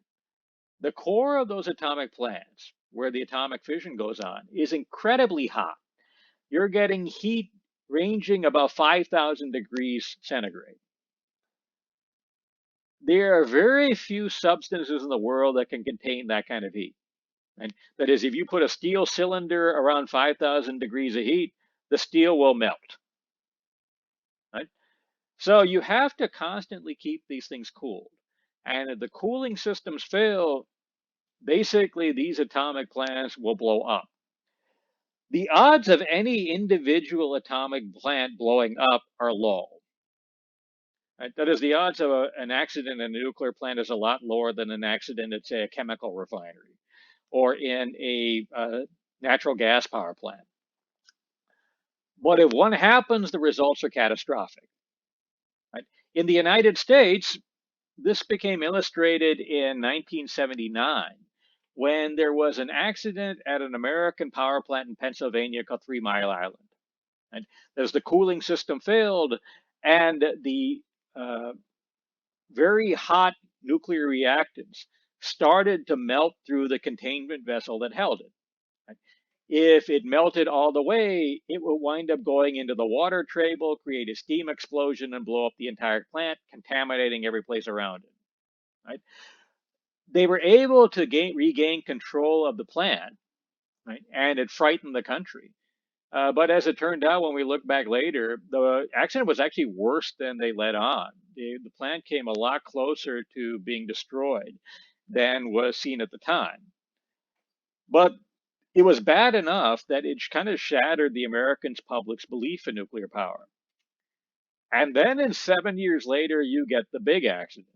the core of those atomic plants, where the atomic fission goes on, is incredibly hot. You're getting heat ranging about 5,000 degrees centigrade. There are very few substances in the world that can contain that kind of heat. And that is, if you put a steel cylinder around 5,000 degrees of heat, the steel will melt. Right? So you have to constantly keep these things cooled. And if the cooling systems fail, basically these atomic plants will blow up. The odds of any individual atomic plant blowing up are low. Right? That is, the odds of an accident in a nuclear plant is a lot lower than an accident at, say, a chemical refinery or in a natural gas power plant. But if one happens, the results are catastrophic. Right? In the United States, this became illustrated in 1979 when there was an accident at an American power plant in Pennsylvania called 3 Mile Island. And as the cooling system failed and the very hot nuclear reactants started to melt through the containment vessel that held it. If it melted all the way, it will wind up going into the water table, create a steam explosion, and blow up the entire plant, contaminating every place around it. Right? They were able to regain control of the plant, right? And it frightened the country. But as it turned out, when we look back later, the accident was actually worse than they let on. The plant came a lot closer to being destroyed than was seen at the time. But it was bad enough that it kind of shattered the Americans' public's belief in nuclear power. And then, in 7 years later, you get the big accident.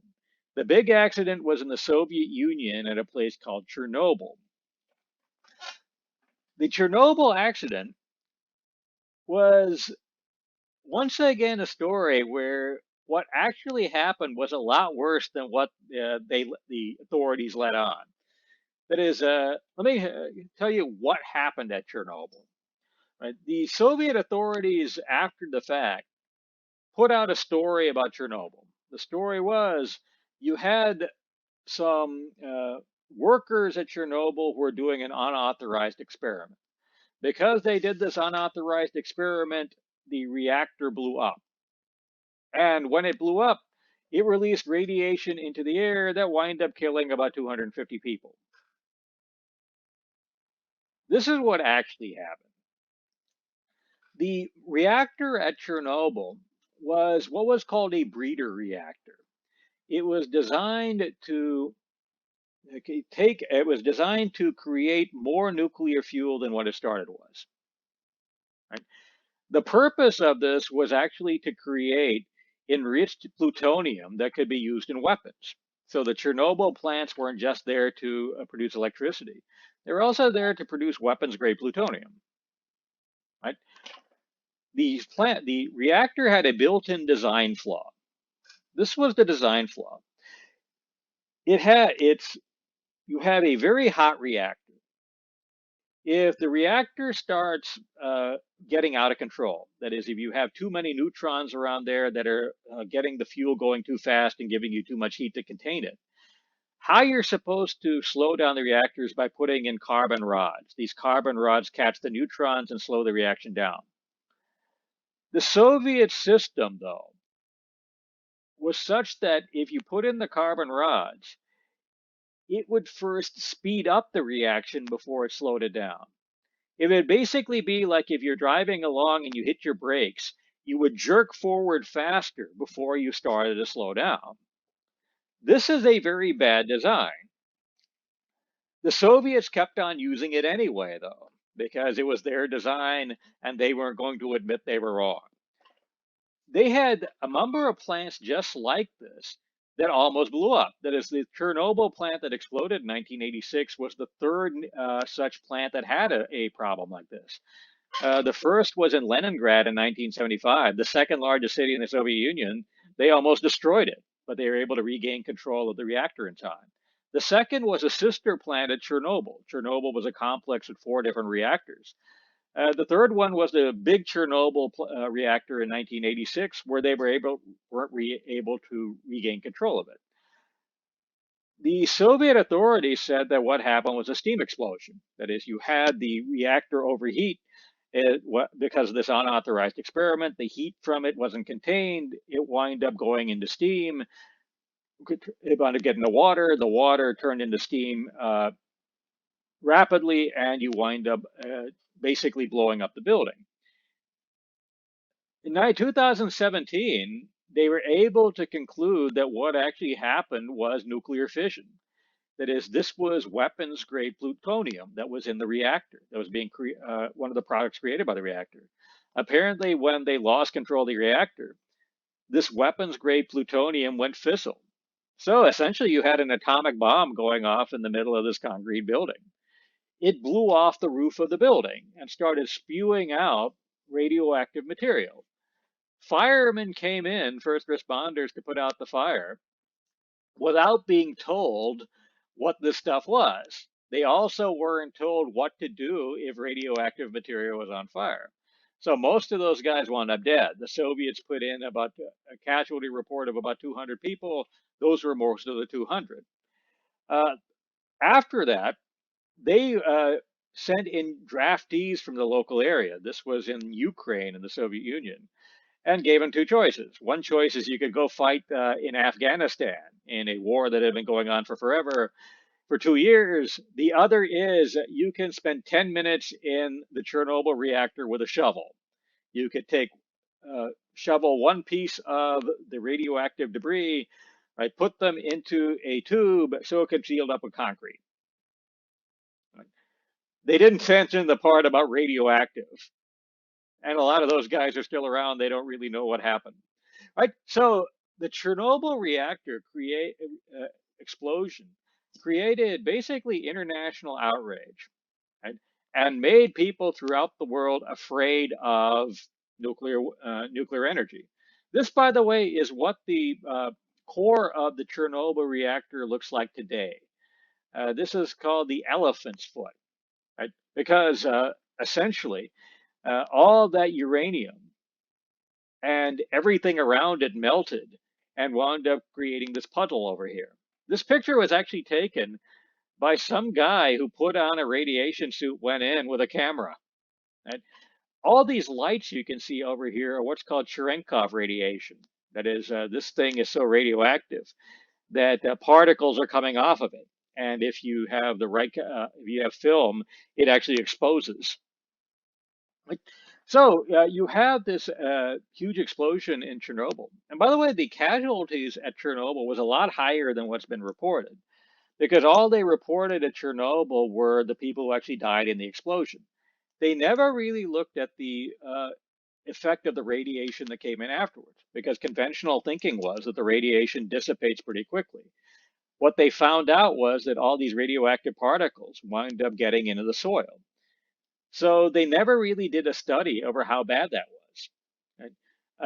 The big accident was in the Soviet Union at a place called Chernobyl. The Chernobyl accident was once again a story where what actually happened was a lot worse than what the authorities let on. That is, let me tell you what happened at Chernobyl. Right? The Soviet authorities, after the fact, put out a story about Chernobyl. The story was you had some workers at Chernobyl who were doing an unauthorized experiment. Because they did this unauthorized experiment, the reactor blew up. And when it blew up, it released radiation into the air that wound up killing about 250 people. This is what actually happened. The reactor at Chernobyl was what was called a breeder reactor. It was designed to create more nuclear fuel than what it started was. Right? The purpose of this was actually to create enriched plutonium that could be used in weapons. So the Chernobyl plants weren't just there to produce electricity. They were also there to produce weapons-grade plutonium. Right? The reactor had a built-in design flaw. This was the design flaw. You have a very hot reactor. If the reactor starts getting out of control, that is, if you have too many neutrons around there that are getting the fuel going too fast and giving you too much heat to contain it, how you're supposed to slow down the reactors by putting in carbon rods. These carbon rods catch the neutrons and slow the reaction down. The Soviet system, though, was such that if you put in the carbon rods, it would first speed up the reaction before it slowed it down. It would basically be like if you're driving along and you hit your brakes, you would jerk forward faster before you started to slow down. This is a very bad design. The Soviets kept on using it anyway, though, because it was their design and they weren't going to admit they were wrong. They had a number of plants just like this that almost blew up. That is, the Chernobyl plant that exploded in 1986 was the third such plant that had a problem like this. The first was in Leningrad in 1975, the second largest city in the Soviet Union. They almost destroyed it, but they were able to regain control of the reactor in time. The second was a sister plant at Chernobyl. Chernobyl was a complex with 4 different reactors. The third one was the big Chernobyl reactor in 1986, where they weren't able to regain control of it. The Soviet authorities said that what happened was a steam explosion. That is, you had the reactor overheat because of this unauthorized experiment. The heat from it wasn't contained. It wound up going into steam. It wound up getting the water. The water turned into steam rapidly, and you wind up basically blowing up the building. In 2017, they were able to conclude that what actually happened was nuclear fission. That is, this was weapons grade plutonium that was in the reactor, that was being one of the products created by the reactor. Apparently, when they lost control of the reactor, this weapons grade plutonium went fissile. So essentially, you had an atomic bomb going off in the middle of this concrete building. It blew off the roof of the building and started spewing out radioactive material. Firemen came in, first responders, to put out the fire without being told what this stuff was. They also weren't told what to do if radioactive material was on fire. So most of those guys wound up dead. The Soviets put in about a casualty report of about 200 people. Those were most of the 200. After that, they sent in draftees from the local area. This was in Ukraine in the Soviet Union, and gave them two choices. One choice is you could go fight in Afghanistan in a war that had been going on for forever, for 2 years. The other is you can spend 10 minutes in the Chernobyl reactor with a shovel. You could shovel one piece of the radioactive debris, right, put them into a tube so it could seal up with concrete. They didn't mention the part about radioactive. And a lot of those guys are still around. They don't really know what happened. Right? So the Chernobyl reactor explosion created basically international outrage, right? And made people throughout the world afraid of nuclear energy. This, by the way, is what the core of the Chernobyl reactor looks like today. This is called the elephant's foot, right? Because essentially all that uranium and everything around it melted and wound up creating this puddle over here. This picture was actually taken by some guy who put on a radiation suit, went in with a camera. And all these lights you can see over here are what's called Cherenkov radiation. That is, this thing is so radioactive that particles are coming off of it. And if you have the right, if you have film, it actually exposes. So you have this huge explosion in Chernobyl. And by the way, the casualties at Chernobyl was a lot higher than what's been reported, because all they reported at Chernobyl were the people who actually died in the explosion. They never really looked at the effect of the radiation that came in afterwards, because conventional thinking was that the radiation dissipates pretty quickly. What they found out was that all these radioactive particles wind up getting into the soil. So they never really did a study over how bad that was. Right?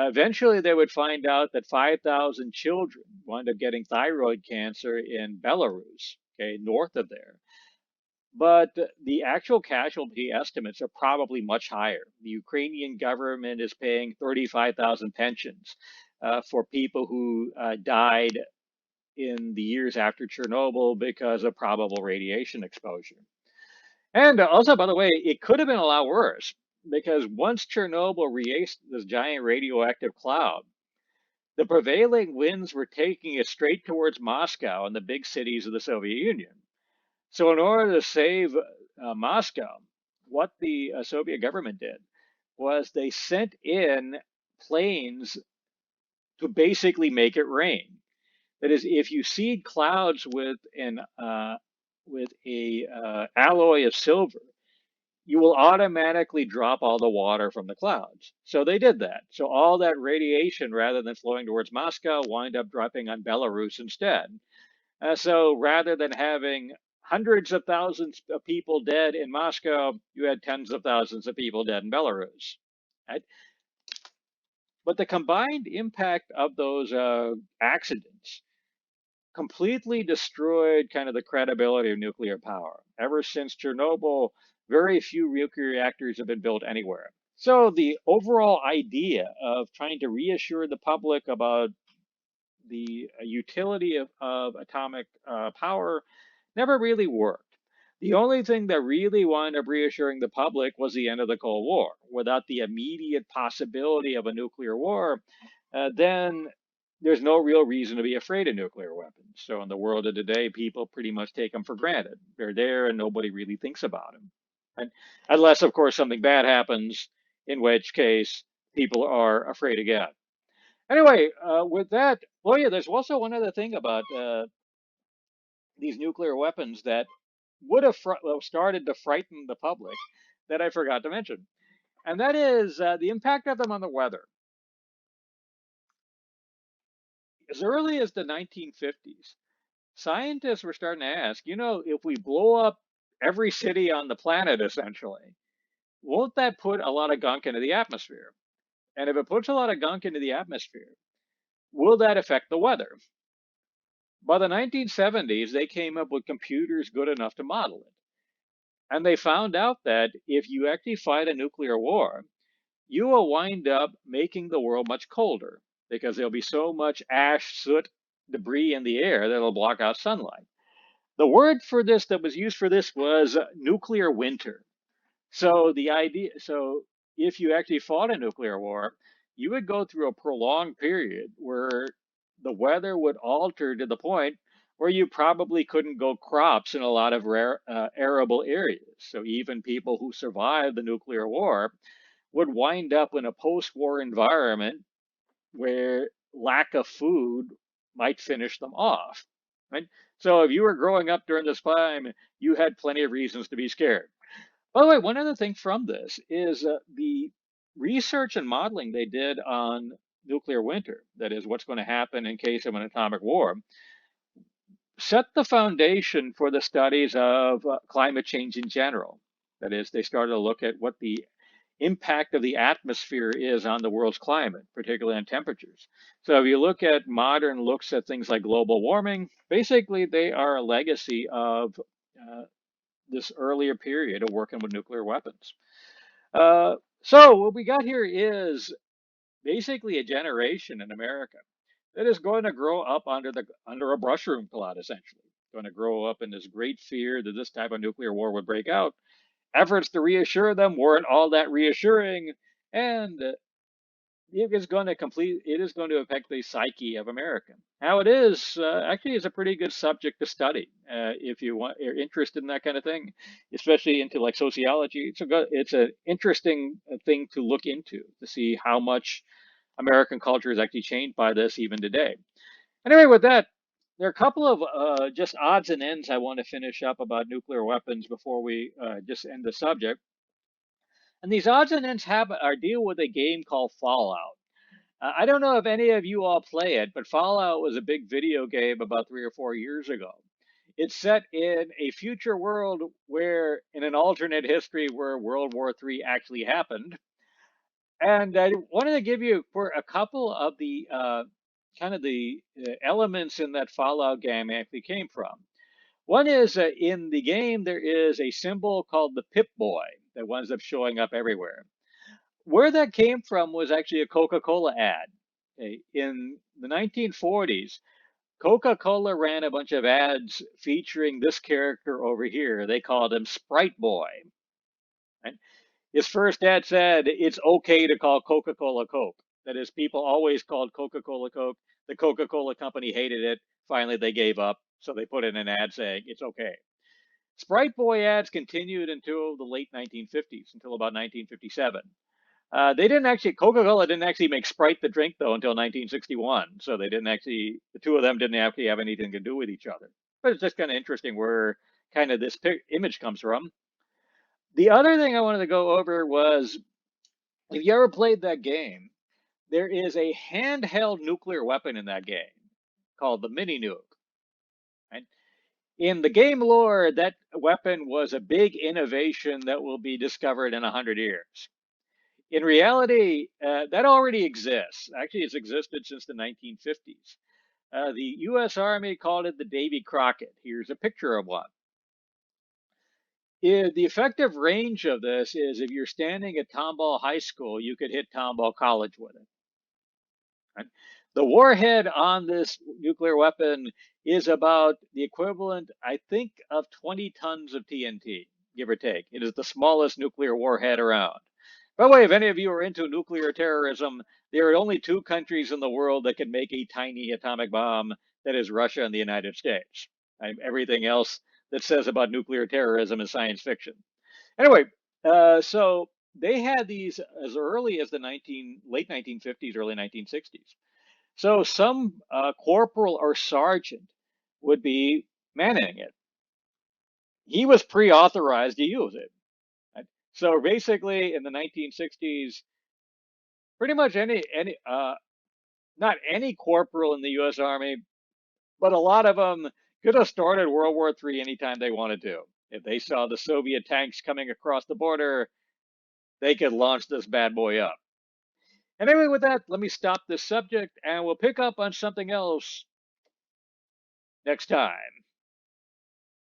Eventually, they would find out that 5,000 children wound up getting thyroid cancer in Belarus, okay, north of there. But the actual casualty estimates are probably much higher. The Ukrainian government is paying 35,000 pensions for people who died in the years after Chernobyl because of probable radiation exposure. And also, by the way, it could have been a lot worse, because once Chernobyl released this giant radioactive cloud, the prevailing winds were taking it straight towards Moscow and the big cities of the Soviet Union. So in order to save Moscow, what the Soviet government did was they sent in planes to basically make it rain. That is, if you seed clouds with a alloy of silver, you will automatically drop all the water from the clouds. So they did that. So all that radiation, rather than flowing towards Moscow, wind up dropping on Belarus instead. So rather than having hundreds of thousands of people dead in Moscow, you had tens of thousands of people dead in Belarus. Right? But the combined impact of those accidents completely destroyed kind of the credibility of nuclear power. Ever since Chernobyl, very few nuclear reactors have been built anywhere. So the overall idea of trying to reassure the public about the utility of atomic power never really worked. The only thing that really wound up reassuring the public was the end of the Cold War. Without the immediate possibility of a nuclear war, then there's no real reason to be afraid of nuclear weapons. So in the world of today, people pretty much take them for granted. They're there and nobody really thinks about them. And unless, of course, something bad happens, in which case people are afraid again. Anyway, with that, well, yeah, there's also one other thing about these nuclear weapons that would have started to frighten the public that I forgot to mention. And that is the impact of them on the weather. As early as the 1950s, scientists were starting to ask, if we blow up every city on the planet, essentially, won't that put a lot of gunk into the atmosphere? And if it puts a lot of gunk into the atmosphere, will that affect the weather? By the 1970s, they came up with computers good enough to model it. And they found out that if you actually fight a nuclear war, you will wind up making the world much colder because there'll be so much ash, soot, debris in the air that'll block out sunlight. The word for this that was used for this was nuclear winter. So if you actually fought a nuclear war, you would go through a prolonged period where the weather would alter to the point where you probably couldn't grow crops in a lot of rare arable areas. So even people who survived the nuclear war would wind up in a post-war environment where lack of food might finish them off. Right? So if you were growing up during this time, you had plenty of reasons to be scared. By the way, one other thing from this is the research and modeling they did on nuclear winter, that is, what's going to happen in case of an atomic war, set the foundation for the studies of climate change in general. That is, they started to look at what the impact of the atmosphere is on the world's climate, particularly on temperatures. So if you look at modern looks at things like global warming, basically they are a legacy of this earlier period of working with nuclear weapons. So what we got here is basically a generation in America that is going to grow up under a mushroom cloud, essentially. Going to grow up in this great fear that this type of nuclear war would break out. Efforts to reassure them weren't all that reassuring, and it is going to affect the psyche of America. How it is actually is a pretty good subject to study if you're interested in that kind of thing, especially into like sociology. It's an interesting thing to look into to see how much American culture is actually changed by this even today. Anyway, with that, there are a couple of just odds and ends I want to finish up about nuclear weapons before we just end the subject. And these odds and ends deal with a game called Fallout. I don't know if any of you all play it, but Fallout was a big video game about 3 or 4 years ago. It's set in a future world where, in an alternate history where World War III actually happened. And I wanted to give you for a couple of the kind of the elements in that Fallout game actually came from. One is in the game, there is a symbol called the Pip-Boy that winds up showing up everywhere. Where that came from was actually a Coca-Cola ad. Okay? In the 1940s, Coca-Cola ran a bunch of ads featuring this character over here. They called him Sprite Boy. Right? His first ad said, it's okay to call Coca-Cola Coke. That is, people always called Coca-Cola Coke. The Coca-Cola company hated it. Finally, they gave up. So they put in an ad saying, it's okay. Sprite Boy ads continued until the late 1950s, until about 1957. Coca-Cola didn't actually make Sprite the drink, though, until 1961. So the two of them didn't actually have anything to do with each other. But it's just kind of interesting where kind of this image comes from. The other thing I wanted to go over was, if you ever played that game, there is a handheld nuclear weapon in that game called the mini nuke. Right? In the game lore, that weapon was a big innovation that will be discovered in 100 years. In reality, that already exists. Actually, it's existed since the 1950s. The U.S. Army called it the Davy Crockett. Here's a picture of one. The effective range of this is if you're standing at Tomball High School, you could hit Tomball College with it. Right? The warhead on this nuclear weapon is about the equivalent, I think, of 20 tons of TNT, give or take. It is the smallest nuclear warhead around. By the way, if any of you are into nuclear terrorism, there are only two countries in the world that can make a tiny atomic bomb. That is Russia and the United States. Everything else that says about nuclear terrorism is science fiction. Anyway, so they had these as early as the late 1950s, early 1960s. So some corporal or sergeant would be manning it. He was pre-authorized to use it. Right? So basically, in the 1960s, pretty much not any corporal in the U.S. Army, but a lot of them could have started World War III anytime they wanted to. If they saw the Soviet tanks coming across the border, they could launch this bad boy up. Anyway, with that, let me stop this subject and we'll pick up on something else next time.